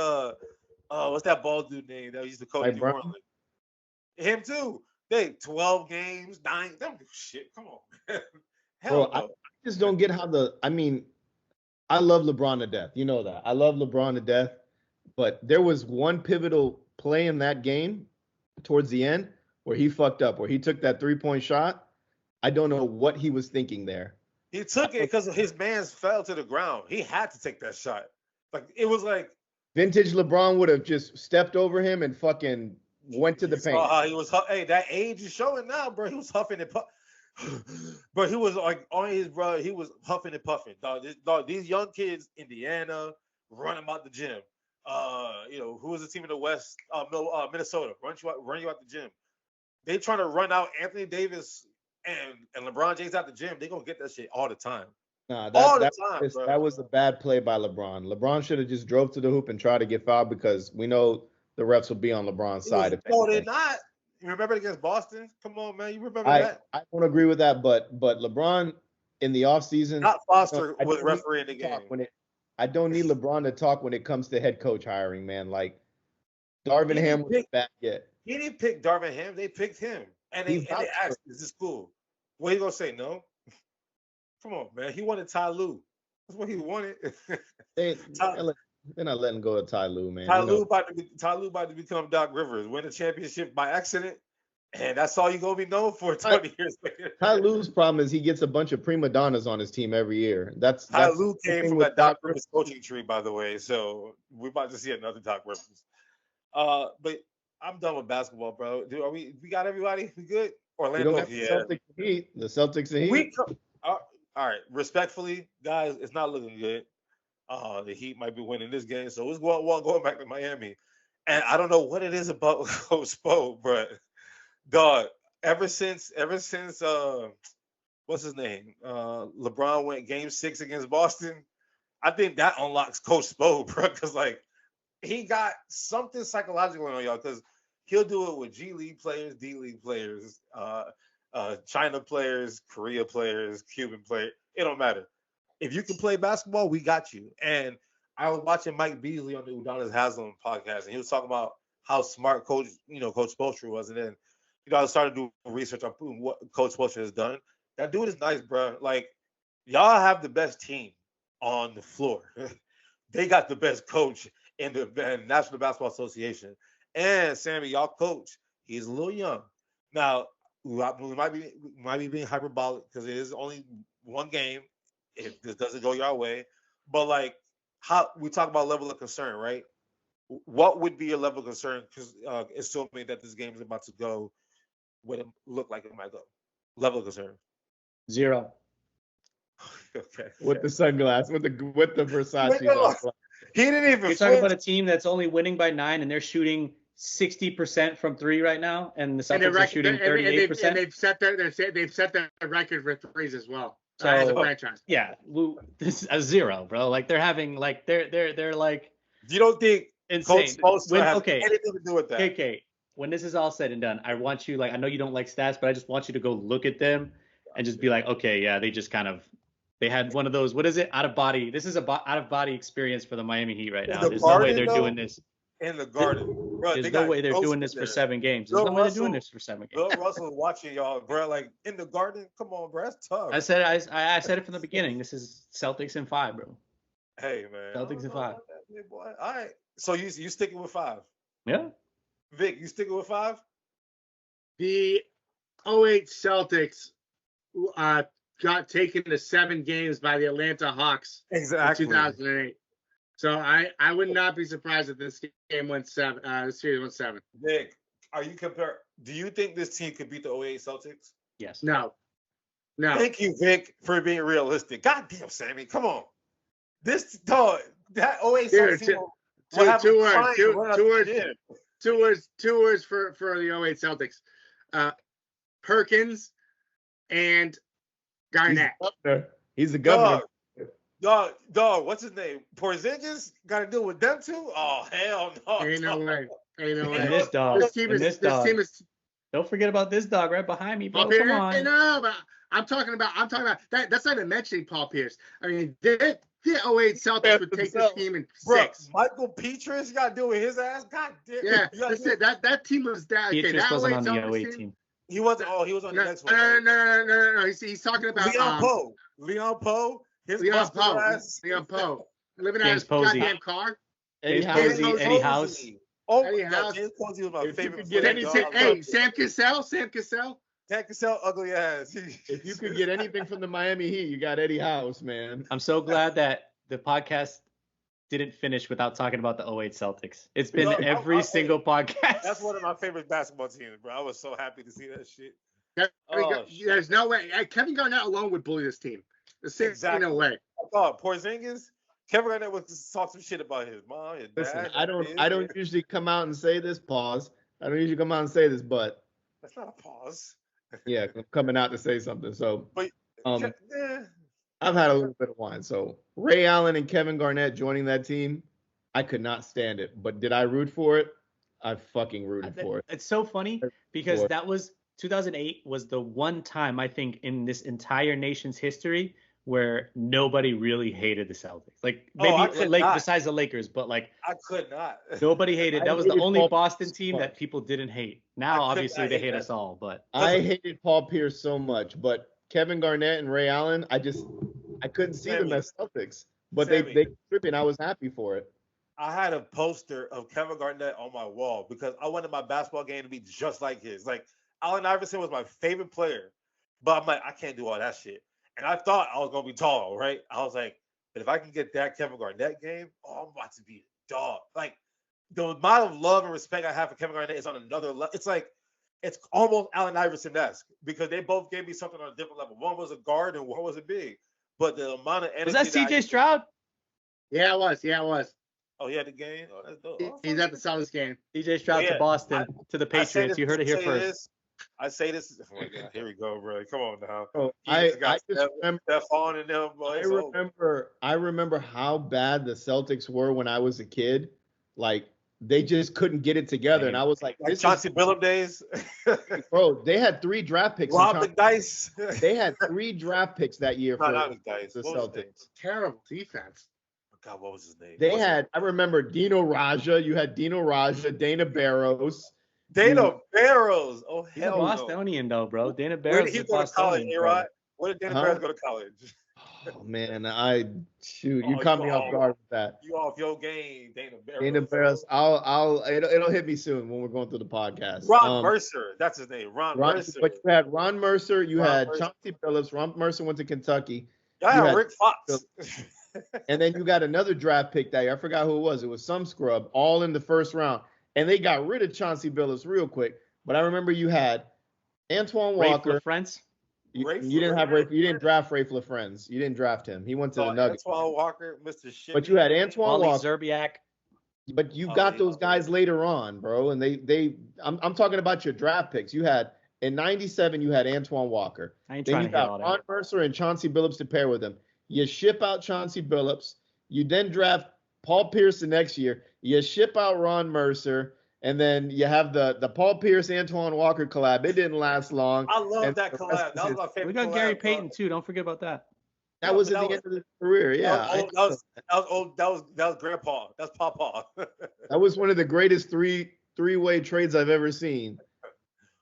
What's that bald dude name that used to coach New Orleans? Him too. They 12 games, 9. They don't give a shit. Come on. Hell no. I just don't get how I love LeBron to death. You know that. I love LeBron to death. But there was one pivotal play in that game towards the end where he fucked up, where he took that 3-point shot. I don't know what he was thinking there. He took it because his man fell to the ground. He had to take that shot. Like, it was like vintage LeBron would have just stepped over him and fucking went to the paint. He was, hey, that age is showing now, bro. He was huffing and puffing. But he was like on his, bro. He was huffing and puffing. Dog, these young kids, Indiana, run them out the gym. Who was the team in the West? Minnesota. Run you out the gym. They trying to run out Anthony Davis and LeBron James out the gym. They gonna get that shit all the time. Nah, that was a bad play by LeBron. LeBron should have just drove to the hoop and tried to get fouled because we know the refs will be on LeBron's side. No, they're not. You remember against Boston? Come on, man. You remember that? I don't agree with that, but LeBron in the offseason. Not Foster was refereeing the game. I don't need LeBron to talk when it comes to head coach hiring, man. Like, Darvin Ham was back yet. He didn't pick Darvin Ham. They picked him. And they asked, is this cool? What are you going to say? No? Come on, man. He wanted Ty Lue. That's what he wanted. They're not letting go of Ty Lue, man. Ty Lue about to become Doc Rivers, win a championship by accident, and that's all you're going to be known for 20 years later. Ty Lue's problem is he gets a bunch of prima donnas on his team every year. Ty Lue came from that Doc Rivers coaching tree, by the way, so we're about to see another Doc Rivers. But I'm done with basketball, bro. We got everybody? We good? Orlando, The Celtics and Heat. All right. Respectfully, guys, it's not looking good. The Heat might be winning this game, so it's going back to Miami. And I don't know what it is about Coach Spo, but dog, ever since what's his name? LeBron went Game 6 against Boston. I think that unlocks Coach Spo, bro, because like he got something psychological on y'all, because he'll do it with G League players, D League players, China players, Korea players, Cuban players. It don't matter. If you can play basketball, we got you. And I was watching Mike Beasley on the Udonis Haslam podcast, and he was talking about how smart Coach Spoelstra was. And then, I started doing research on what Coach Spoelstra has done. That dude is nice, bro. Like, y'all have the best team on the floor. They got the best coach in the National Basketball Association. And Sammy, y'all coach, he's a little young. Now, we might be being hyperbolic because it is only one game. If this doesn't go your way, but like how we talk about level of concern, right? What would be your level of concern? Because assuming that this game is about to go, what it look like it might go. Level of concern. 0. Okay. With the sunglass, with the Versace. He didn't even. You're talking about a team that's only winning by 9, and they're shooting 60% from 3 right now, and the Celtics are shooting 38%. And they've set their record for threes as well. So as a franchise. Yeah, this is a 0, bro. Like they're having like they're like. You don't think insane? Coach Spoelstra has anything to do with that? KK, when this is all said and done, I want you, like, I know you don't like stats, but I just want you to go look at them and just be like, okay, yeah, they had one of those. What is it? Out of body. This is out of body experience for the Miami Heat right now. There's no way they're doing this. In the Garden. Bro, there's no way they're doing this for 7 games. There's no way they're doing this for 7 games. Bill Russell's watching y'all, bro. Like, in the Garden? Come on, bro. That's tough. I said it from the beginning. This is Celtics in 5, bro. Hey, man. Celtics in 5. All right. So you sticking with 5? Yeah. Vic, you sticking with 5? The 08 Celtics got taken to 7 games by the Atlanta Hawks exactly in 2008. So I would not be surprised if this game went 7. This series went 7. Vic, do you think this team could beat the 08 Celtics? Yes. No. Thank you, Vic, for being realistic. God damn, Sammy, come on. This dog, that 08 Celtics team will have two words for the 08 Celtics. Perkins and Garnett. He's the governor. Dog, what's his name? Porzingis got to deal with them too? Oh, hell no. Ain't no way. And this dog. This team is. Don't forget about this dog right behind me, bro. Come on. No, but I'm talking about that. That's not even mentioning Paul Pierce. I mean, the 08 Celtics would take this team in 6. Michael Petrus got to deal with his ass. God damn. Yeah, that's it. That team was that. Petrus wasn't on the 08 team. He wasn't. Oh, he was on the next one. No. He's talking about Leon Poe. Leon Poe. Living out his goddamn car. Eddie House. Oh, James Posey was my favorite. Hey, Sam Cassell. Sam Cassell, ugly ass. If you could get anything from the Miami Heat, you got Eddie House, man. I'm so glad that the podcast didn't finish without talking about the 08 Celtics. It's been every single podcast. That's one of my favorite basketball teams, bro. I was so happy to see that shit. There's no way. Kevin Garnett alone would bully this team. Exactly. No way. Porzingis, Kevin Garnett would talk some shit about his mom, his dad. Listen, I don't usually come out and say this. Pause. I don't usually come out and say this, but that's not a pause. Yeah, I'm coming out to say something. So, but I've had a little bit of wine. So Ray Allen and Kevin Garnett joining that team, I could not stand it. But did I root for it? I fucking rooted for it. It's so funny because that was 2008 was the one time I think in this entire nation's history where nobody really hated the Celtics. Like maybe besides the Lakers, but like I could not. Nobody hated. That was the only Boston team that people didn't hate. Now obviously they hate us all, but I hated Paul Pierce so much, but Kevin Garnett and Ray Allen, I couldn't see them as Celtics. But they tripping. I was happy for it. I had a poster of Kevin Garnett on my wall because I wanted my basketball game to be just like his. Like Allen Iverson was my favorite player, but I'm like, I can't do all that shit. And I thought I was gonna be tall, right? I was like, but if I can get that Kevin Garnett game, I'm about to be a dog. Like the amount of love and respect I have for Kevin Garnett is on another level. It's like it's almost Allen Iverson-esque because they both gave me something on a different level. One was a guard and one was a big. But the amount of energy. Was that CJ Stroud? Yeah, it was. Yeah, it was. Oh, he had the game? Oh, that's dope. He's at the Celtics game. CJ Stroud to Boston, to the Patriots. You heard it here first. I say this. Oh my God, here we go, bro. Come on now. Oh, I just remember Stephon and them. Bro, I remember how bad the Celtics were when I was a kid. Like they just couldn't get it together, and I was like, Chauncey Billups days. Bro, they had 3 draft picks. Rob the dice. They had 3 draft picks that year for the dice. The Celtics. Terrible defense. God, what was his name? They had. I remember Dino Raja. You had Dino Raja, Dana Barros. Dana Barros. Oh, hell he's a Bostonian, though, bro. Dana Barros. Where did he go to college, A-Rod? Where did Dana Barros go to college? Oh, man. You caught me off guard with that. You off your game, Dana Barros. Dana Barros. It'll hit me soon when we're going through the podcast. Ron Mercer. That's his name. Ron Mercer. But you had Ron Mercer. You had Chauncey Billups. Ron Mercer went to Kentucky. You had Rick Fox. And then you got another draft pick that year. I forgot who it was. It was some scrub, all in the first round. And they got rid of Chauncey Billups real quick. But I remember you had Antoine Walker. Friends. You didn't have Rafe. You didn't draft Rafe LaFrentz. You didn't draft him. He went to the Nuggets. Antoine Walker, Mr. Shit. But you had Antoine Walker. Zerbiak. But you got those guys later on, bro. And I'm talking about your draft picks. You had in '97. You had Antoine Walker. Then you got Ron Mercer and Chauncey Billups to pair with him. You ship out Chauncey Billups. You then draft Paul Pierce the next year. You ship out Ron Mercer. And then you have the Paul Pierce, Antoine Walker collab. It didn't last long. I love that collab. That was my favorite. We got Gary Payton too. Don't forget about that. That was at the end of his career. Yeah. That was Grandpa. That's Papa. That was one of the greatest three-way trades I've ever seen.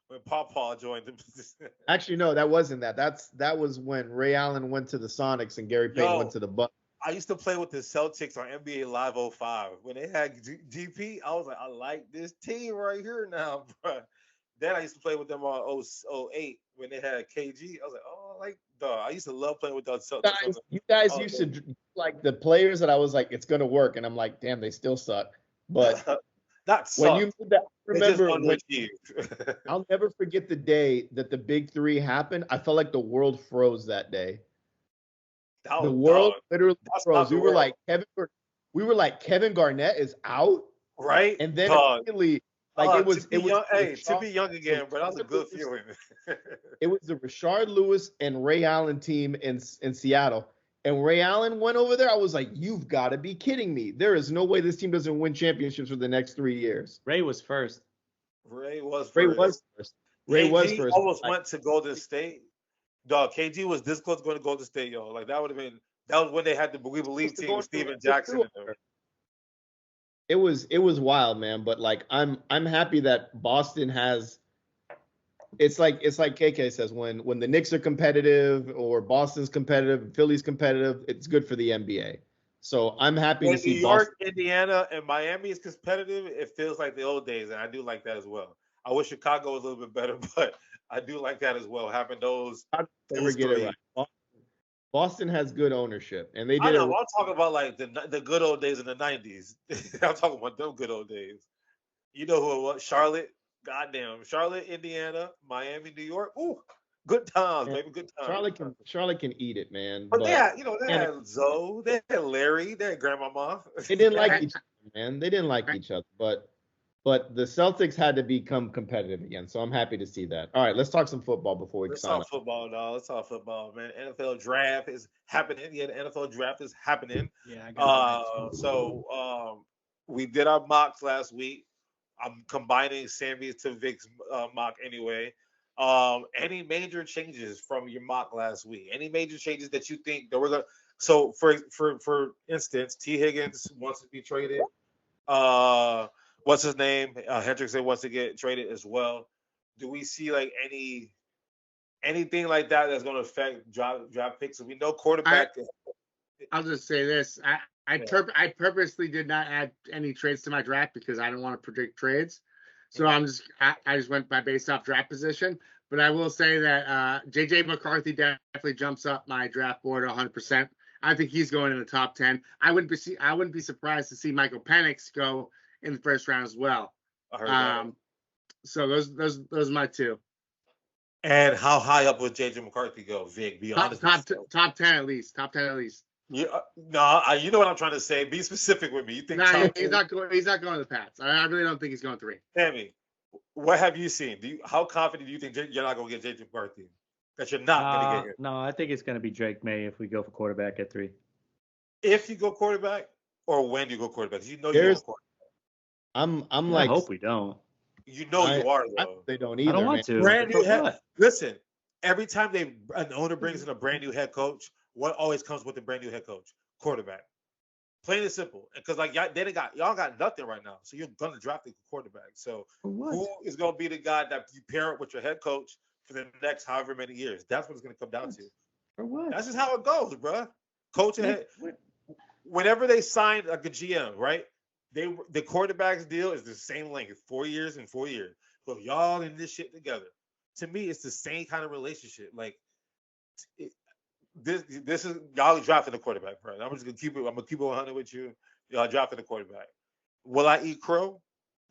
When Papa joined him. Actually, no, that wasn't that. That was when Ray Allen went to the Sonics and Gary Payton went to the Bucks. I used to play with the Celtics on NBA Live 05. When they had GP, I was like, I like this team right here now, bro. Then I used to play with them on 08 when they had KG. I was like, oh, I like dog. I used to love playing with those Celtics. You guys used to like the players that I was like, it's gonna work, and I'm like, damn, they still suck. But when you made that, remember I'll never forget the day that the Big Three happened. I felt like the world froze that day. The world literally froze. We were like Kevin Garnett is out, right? And then immediately, it was to be young again, but that was a good feeling. It was the Rashard Lewis and Ray Allen team in Seattle, and Ray Allen went over there. I was like, you've got to be kidding me! There is no way this team doesn't win championships for the next 3 years. Ray was first. Ray was first. Almost went to Golden State. Dog, KG was this close going to Golden State, yo. Like that was when they had the We Believe team with Steven Jackson in there. It was wild, man. But like I'm happy that Boston has. It's like KK says, when the Knicks are competitive or Boston's competitive, Philly's competitive, it's good for the NBA. So I'm happy to see New York, Indiana, and Miami is competitive. It feels like the old days, and I do like that as well. I wish Chicago was a little bit better, but I do like that as well. Having those three. Right. Boston has good ownership, and they did. I know. I'm talking about like the good old days in the '90s. I'm talking about them good old days. You know who it was? Charlotte. Goddamn, Charlotte, Indiana, Miami, New York. Ooh, good times, baby. Good times. Charlotte can eat it, man. But they had Zoe, they had Larry, they had Grandmama. They didn't like each other, man. They didn't like each other, but the Celtics had to become competitive again. So I'm happy to see that. All right, let's talk some football before we sign off. Let's talk football, dog. Let's talk football, man. NFL draft is happening. Yeah, the NFL draft is happening. Yeah, I got so we did our mocks last week. I'm combining Sammy to Vic's mock anyway. Any major changes from your mock last week? Any major changes that you think that we're gonna? So for instance, T Higgins wants to be traded. What's his name? Hendrickson wants to get traded as well. Do we see like anything like that that's going to affect draft picks? So we know quarterback. I'll just say this: I purposely did not add any trades to my draft because I don't want to predict trades. So I just went based off draft position. But I will say that JJ McCarthy definitely jumps up my draft board 100%. I think he's going in the top 10. I wouldn't be surprised to see Michael Penix go in the first round as well. I heard that. So those are my two. And how high up would JJ McCarthy go, Vic? Be honest. Top 10 at least. Top 10 at least. Yeah, no, you know what I'm trying to say. Be specific with me. You think he's not going to the Pats. I really don't think he's going 3. Tammy, what have you seen? How confident do you think you're not going to get JJ McCarthy? That you're not going to get him? No, I think it's going to be Drake May if we go for quarterback at 3. If you go quarterback, or when you go quarterback? You know you're going quarterback. I'm like, I hope we don't. You know you are though. They don't either. I don't want to. Brand new head. Listen, every time an owner brings in a brand new head coach, what always comes with a brand new head coach? Quarterback. Plain and simple. Because like y'all got nothing right now, so you're gonna draft a quarterback. So who is gonna be the guy that you pair up with your head coach for the next however many years? That's what it's gonna come down to. For what? That's just how it goes, bro. Coach and head. Whenever they sign like a GM, right? The quarterback's deal is the same length, 4 years and 4 years. So y'all in this shit together. To me, it's the same kind of relationship. Like this is y'all drafting a quarterback, bro. I'm just gonna keep it. I'm gonna keep it 100 with you. Y'all drafting a quarterback. Will I eat crow?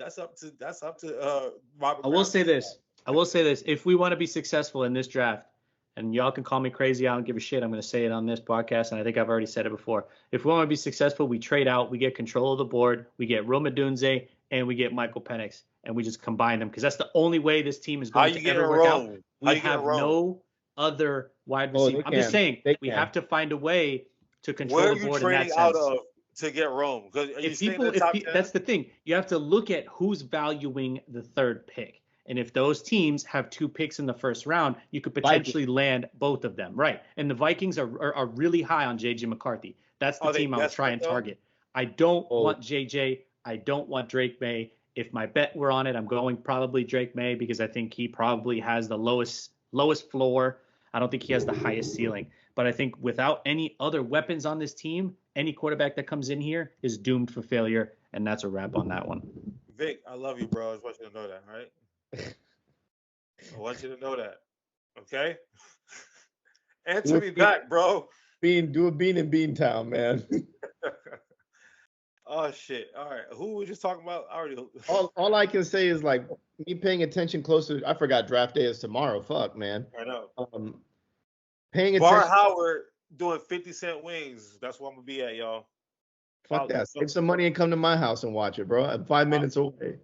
That's up to Robert. I will say this. If we want to be successful in this draft, and y'all can call me crazy, I don't give a shit. I'm going to say it on this podcast, and I think I've already said it before. If we want to be successful, we trade out, we get control of the board, we get Rome Odunze, and we get Michael Penix, and we just combine them because that's the only way this team is going to ever work out. We have no other wide receiver. I'm just saying we have to find a way to control the board in that sense. Where are you trading out of to get Rome? That's the thing. You have to look at who's valuing the third pick. And if those teams have 2 picks in the first round, you could potentially land both of them. Right. And the Vikings are really high on JJ McCarthy. That's the team I would try and target. I don't want JJ. I don't want Drake May. If my bet were on it, I'm going probably Drake May because I think he probably has the lowest floor. I don't think he has the highest ceiling. But I think without any other weapons on this team, any quarterback that comes in here is doomed for failure. And that's a wrap on that one. Vic, I love you, bro. I just want you to know that, all right? I want you to know that. Okay? Answer me back, bro. Do a bean in Beantown, man. Oh shit. All right. Who were we just talking about? All I can say is like me paying attention closer. I forgot draft day is tomorrow. Fuck, man. I know. Paying attention. Bar Howard doing 50-cent wings. That's what I'm gonna be at, y'all. Fuck that. Save some money and come to my house and watch it, bro. I'm 5 minutes away.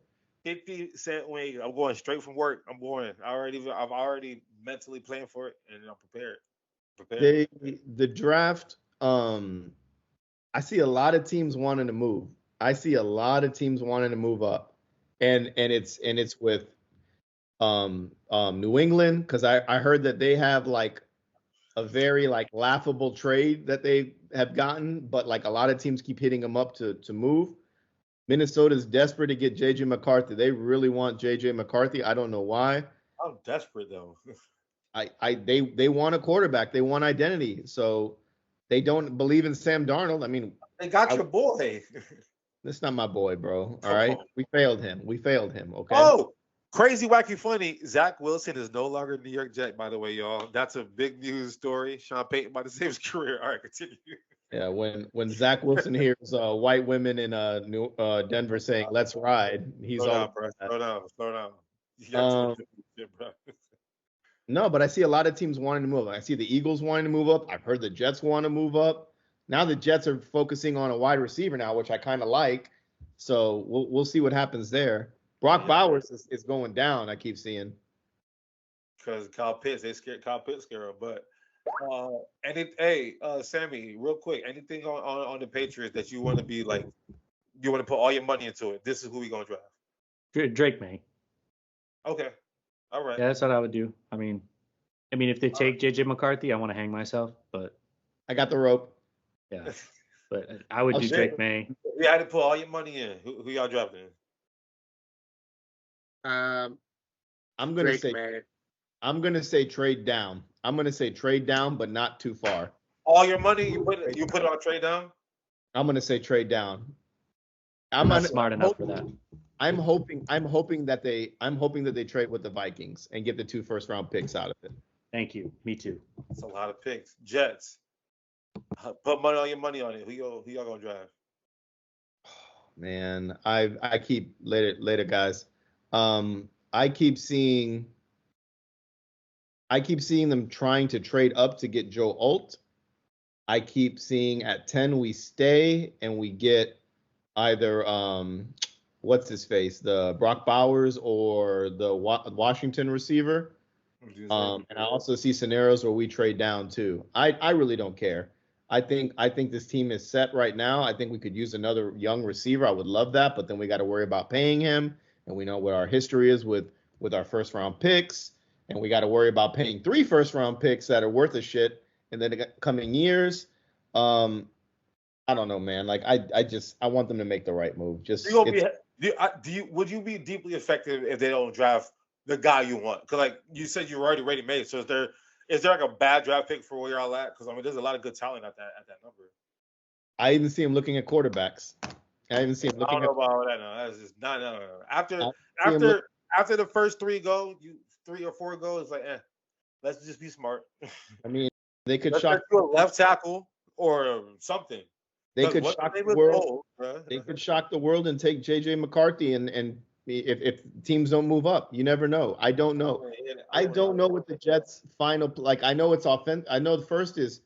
50-cent wing. I'm going straight from work. I'm going. I've already mentally planned for it, and I'm prepared. The draft. I see a lot of teams wanting to move. I see a lot of teams wanting to move up, and it's with New England because I heard that they have like a very like laughable trade that they have gotten, but like a lot of teams keep hitting them up to move. Minnesota's desperate to get JJ McCarthy. They really want JJ McCarthy. I don't know why. I'm desperate though. They want a quarterback. They want identity. So they don't believe in Sam Darnold. I mean, they got your boy. That's not my boy, bro. All right. We failed him. Okay. Oh, crazy, wacky, funny. Zach Wilson is no longer a New York Jet, by the way, y'all. That's a big news story. Sean Payton about to save his career. All right, continue. Yeah, when Zach Wilson hears white women in Denver saying "Let's ride," he's all slow down. No, but I see a lot of teams wanting to move. I see the Eagles wanting to move up. I've heard the Jets want to move up. Now the Jets are focusing on a wide receiver now, which I kind of like. So we'll see what happens there. Brock Bowers is going down. I keep seeing. Because Kyle Pitts, they scared Kyle Pitts, but. Sammy, real quick, anything on the Patriots that you want to be like, you want to put all your money into it? This is who we gonna draft. Drake May. Okay. All right. Yeah, that's what I would do. I mean, if they take JJ McCarthy, I want to hang myself, but I got the rope. yeah. But I would do Drake May. You had to put all your money in. Who y'all drafting? I'm gonna say May. I'm gonna say trade down. I'm gonna say trade down, but not too far. All your money you put it on trade down? I'm gonna say trade down. I'm not smart enough for that. I'm hoping that they trade with the Vikings and get the 2 first-round picks out of it. Thank you. Me too. That's a lot of picks. Jets. Put money on your money on it. Who y'all gonna draft? Man, I keep later guys. I keep seeing them trying to trade up to get Joe Alt. I keep seeing at 10 we stay and we get either what's his face, the Brock Bowers or the Washington receiver. And I also see scenarios where we trade down too. I really don't care. I think this team is set right now. I think we could use another young receiver. I would love that, but then we got to worry about paying him, and we know what our history is with our first round picks, and we got to worry about paying 3 first round picks that are worth a shit in the coming years. I don't know, man. Like I want them to make the right move. Would you be deeply affected if they don't draft the guy you want? Because like you said, you're already ready made. So is there like a bad draft pick for where y'all at? Because there's a lot of good talent at that number. I even see him looking at quarterbacks. I even see him looking. I don't know about that. No, that's just no. After the first 3 go, 3 or 4 go, it's like, let's just be smart. I mean, they could let's shock do a left tackle or something. They could shock the world. They could shock the world and take JJ McCarthy and if teams don't move up, you never know. I don't know. I don't know what the Jets' final like. I know it's offense. I know the first is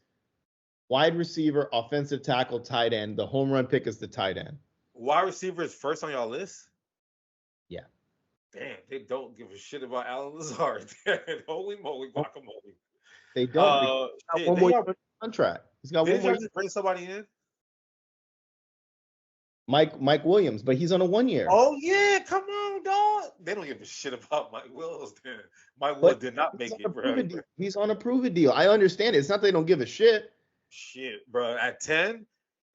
wide receiver, offensive tackle, tight end. The home run pick is the tight end. Wide receiver is first on y'all list? Yeah. Damn, they don't give a shit about Alan Lazard. Holy moly, guacamole. They don't. He's got one more contract. He's got one more. Just bring somebody in? Mike Williams, but he's on a 1 year. Oh yeah, come on, dog. They don't give a shit about Mike Williams. Mike Williams did not make it, bro. He's on a prove it deal. I understand it. It's not they don't give a shit. Shit, bro. At 10,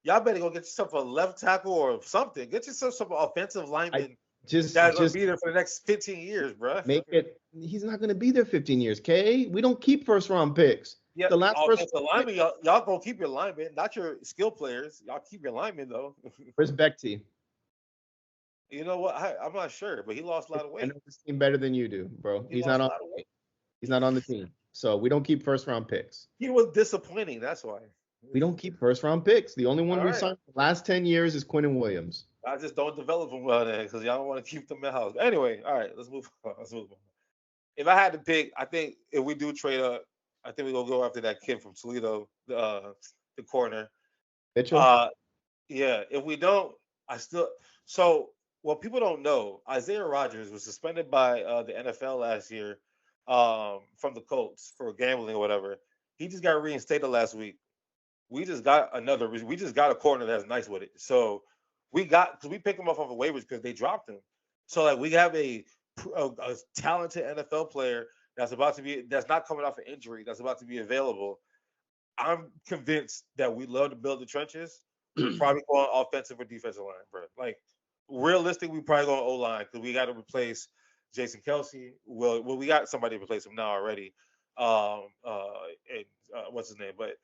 y'all better go get yourself a left tackle or something. Get yourself some offensive lineman that's gonna be there for the next 15 years, bro. Make it. He's not gonna be there 15 years. K. We don't keep first round picks. Yeah, the last lineman, y'all gonna keep your linemen, not your skill players. Y'all keep your linemen though. Where's Becty? You know what? I'm not sure, but he lost a lot of weight. I know this team better than you do, bro. He's not on the team. So we don't keep first round picks. He was disappointing. That's why. We don't keep first round picks. The only one we've signed the last 10 years is Quinnen Williams. I just don't develop them well then because y'all don't want to keep them in house. Anyway, all right, let's move on. If I had to pick, I think if we do trade up, I think we're gonna go after that kid from Toledo, the corner. Mitchell? Yeah. If we don't, so what people don't know, Isaiah Rodgers was suspended by the NFL last year from the Colts for gambling or whatever. He just got reinstated last week. We just got a corner that's nice with it. So because we picked him up off of waivers because they dropped him. So like we have a talented NFL player that's not coming off an injury, that's about to be available. I'm convinced that we love to build the trenches. Probably go on offensive or defensive line, bro. Like realistic, we probably go on O-line because we got to replace Jason Kelsey. Well, we got somebody to replace him now already. What's his name? But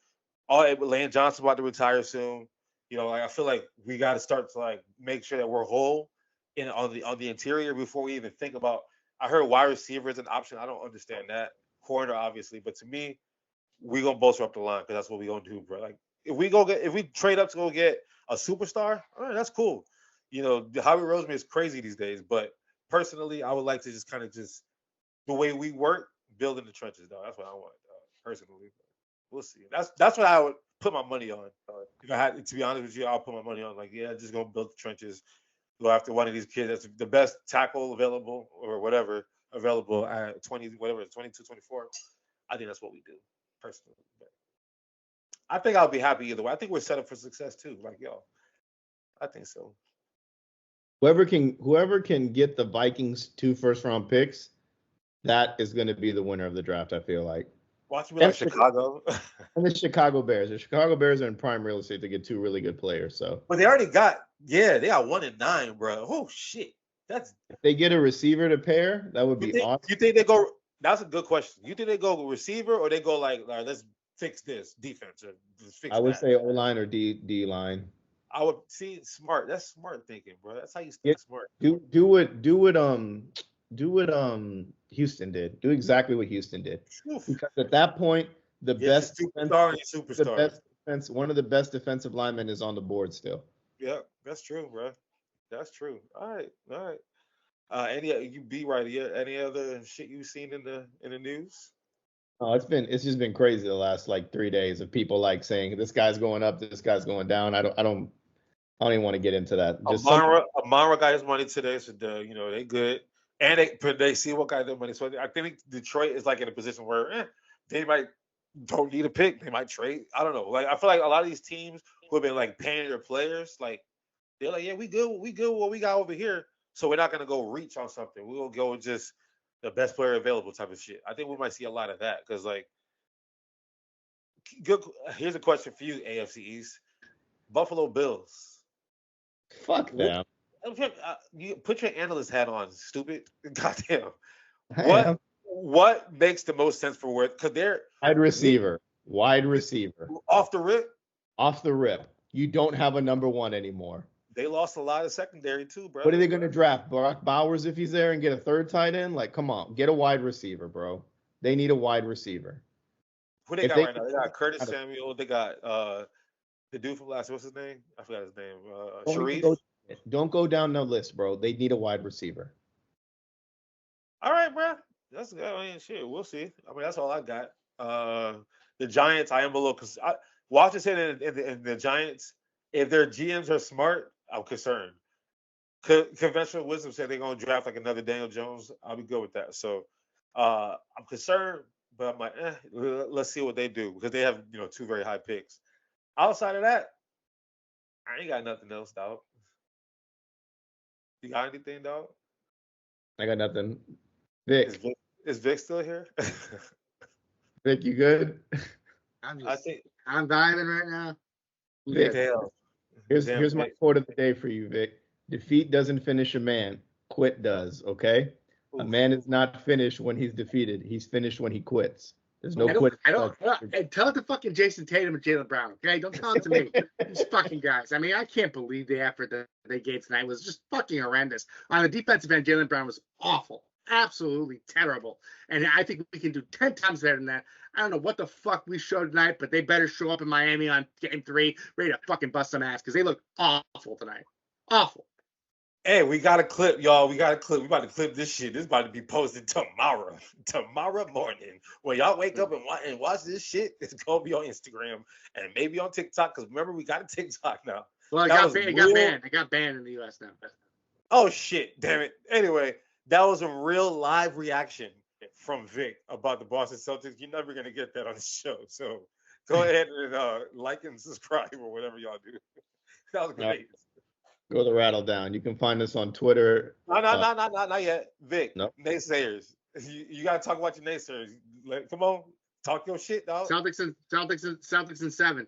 Lane Johnson about to retire soon. You know, like I feel like we got to start to like make sure that we're whole on the interior before we even think about. I heard wide receiver is an option. I don't understand that. Corner, obviously, but to me, we gonna bolster up the line because that's what we gonna do, bro. Like if we trade up to go get a superstar, all right, that's cool. You know, Howie Roseman is crazy these days, but personally, I would like to just kind of the way we work, build in the trenches, though. That's what I want, personally. We'll see. That's what I would put my money on. If I had to be honest with you, I'll put my money on. Like, yeah, just go build the trenches. Go after one of these kids that's the best tackle available or whatever available at 22, 24. I think that's what we do, personally. But I think I'll be happy either way. I think we're set up for success too. Like, yo, I think so. Whoever can get the Vikings 2 first-round picks, that is going to be the winner of the draft. I feel like. Watch me like Chicago. And the Chicago Bears. The Chicago Bears are in prime real estate to get 2 really good players. So, but they already got, they got 1 and 9, bro. Oh shit, if they get a receiver to pair, that would be awesome. You think they go? That's a good question. You think they go receiver or they go like, all right, let's fix this defense or fix I would that? say O line or D line. I would see smart. That's smart thinking, bro. That's how you stay smart. Do what Houston did. Do exactly what Houston did. Because at that point, the best defense, one of the best defensive linemen is on the board still. Yeah, that's true, bro. That's true. All right. You be right here. Any other shit you've seen in the news? Oh, it's just been crazy the last like 3 days of people like saying this guy's going up, this guy's going down. I don't even want to get into that. Just Amara got his money today, so they good, and they see what got their money. So I think Detroit is like in a position where they might don't need a pick. They might trade. I don't know. Like I feel like a lot of these teams who have been like paying their players, like they're like, yeah, we good with what we got over here. So we're not gonna go reach on something. We'll go with just the best player available type of shit. I think we might see a lot of that because like, good. Here's a question for you, AFC East, Buffalo Bills. Fuck them. You put your analyst hat on, stupid. Goddamn. What makes the most sense for where? Because they're wide receiver. Off the rip. You don't have a number 1 anymore. They lost a lot of secondary too, bro. What are they going to draft? Brock Bowers if he's there and get a 3rd tight end? Like, come on, get a wide receiver, bro. They need a wide receiver. Who they got right now? They got Curtis Samuel. They got the dude from last. What's his name? I forgot his name. Sharif. Don't go down the list, bro. They need a wide receiver. All right, bro. That's good. I mean, shit. We'll see. I mean, that's all I got. The Giants. I am a little because Walter said in the Giants, if their GMs are smart, I'm concerned. Conventional wisdom said they're gonna draft like another Daniel Jones. I'll be good with that. So I'm concerned, but I'm like, let's see what they do because they have 2 very high picks. Outside of that, I ain't got nothing else, dog. You got anything, dog? I got nothing. Vic. Is Vic still here? Vic, you good? I'm diving right now. Vic, here's my quote of the day for you, Vic. Defeat doesn't finish a man. Quit does, okay? Oof. A man is not finished when he's defeated. He's finished when he quits. There's no quit. Tell it to fucking Jason Tatum and Jaylen Brown, okay? Don't tell it to me. These fucking guys. I mean, I can't believe the effort that they gave tonight was just fucking horrendous. On the defensive end, Jaylen Brown was awful. Absolutely terrible. And I think we can do 10 times better than that. I don't know what the fuck we showed tonight, but they better show up in Miami on game 3, ready to fucking bust some ass because they look awful tonight. Awful. Hey, we got a clip, y'all. We about to clip this shit. This is about to be posted tomorrow morning. When y'all wake up and watch this shit, it's going to be on Instagram and maybe on TikTok because remember, we got a TikTok now. Well, it got banned. It got banned in the U.S. now. Oh, shit. Damn it. Anyway, that was a real live reaction from Vic about the Boston Celtics. You're never going to get that on the show. So go ahead and like and subscribe or whatever y'all do. That was great. Go the rattle down. You can find us on Twitter. No, not yet. Vic, no. Naysayers. You got to talk about your naysayers. Come on. Talk your shit, dog. Celtics in 7.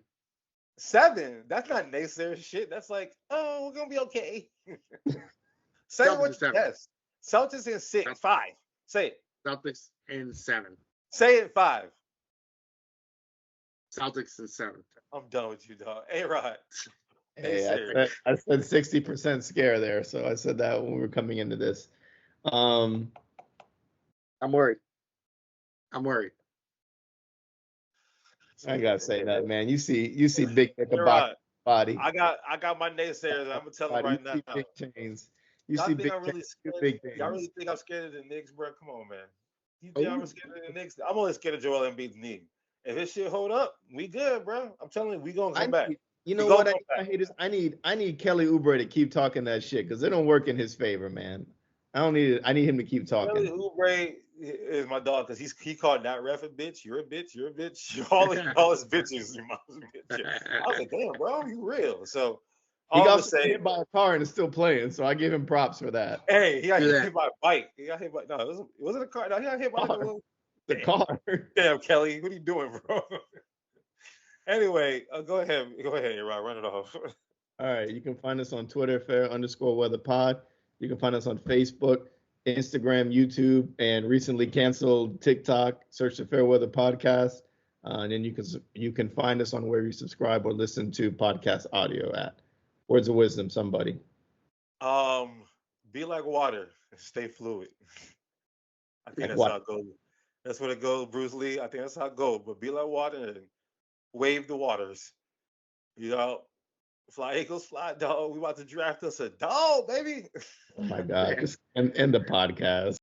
7? That's not naysayer shit. That's like, we're going to be okay. Say what you guess. Celtics in 6. 5. Say it. Celtics in 7. Say it 5. Celtics in 7. I'm done with you, dog. A-Rod. Hey, I said 60% scare there, so I said that when we were coming into this. I'm worried. I gotta say that, man. You see Big Nick about body. I got my naysayers. I'm gonna tell them right now. Big chains. You see big chains. Y'all really think I'm scared of the Knicks, bro? Come on, man. You think I'm scared of the Knicks? I'm only scared of Joel Embiid's knee. If this shit hold up, we good, bro. I'm telling you, we gonna come back. You know what I hate is I need Kelly Oubre to keep talking that shit because it don't work in his favor, man. I need him to keep talking. Kelly Oubre is my dog because he called that ref a bitch. You're a bitch. All his bitches. Your mom's a bitch. I was like, damn, bro, you real. So He All got I'm saying, hit by a car and is still playing, so I give him props for that. hey, he got Do that. hit by a bike. He got hit by no, it wasn't a car. No, he got hit by like a little. The car. Damn, Kelly, what are you doing, bro? Anyway, go ahead, Rod, run it off. All right, you can find us on Twitter, fair_weather_pod. You can find us on Facebook, Instagram, YouTube, and recently canceled TikTok. Search the Fairweather Podcast, and then you can find us on where you subscribe or listen to podcast audio at. Words of wisdom, somebody. Be like water and stay fluid. I think Like that's what? how it goes. That's what it goes, Bruce Lee. I think that's how it goes. But be like water and wave the waters. You know, fly Eagles, fly dog. We about to draft us a dog, baby. Oh my God! Just end the podcast.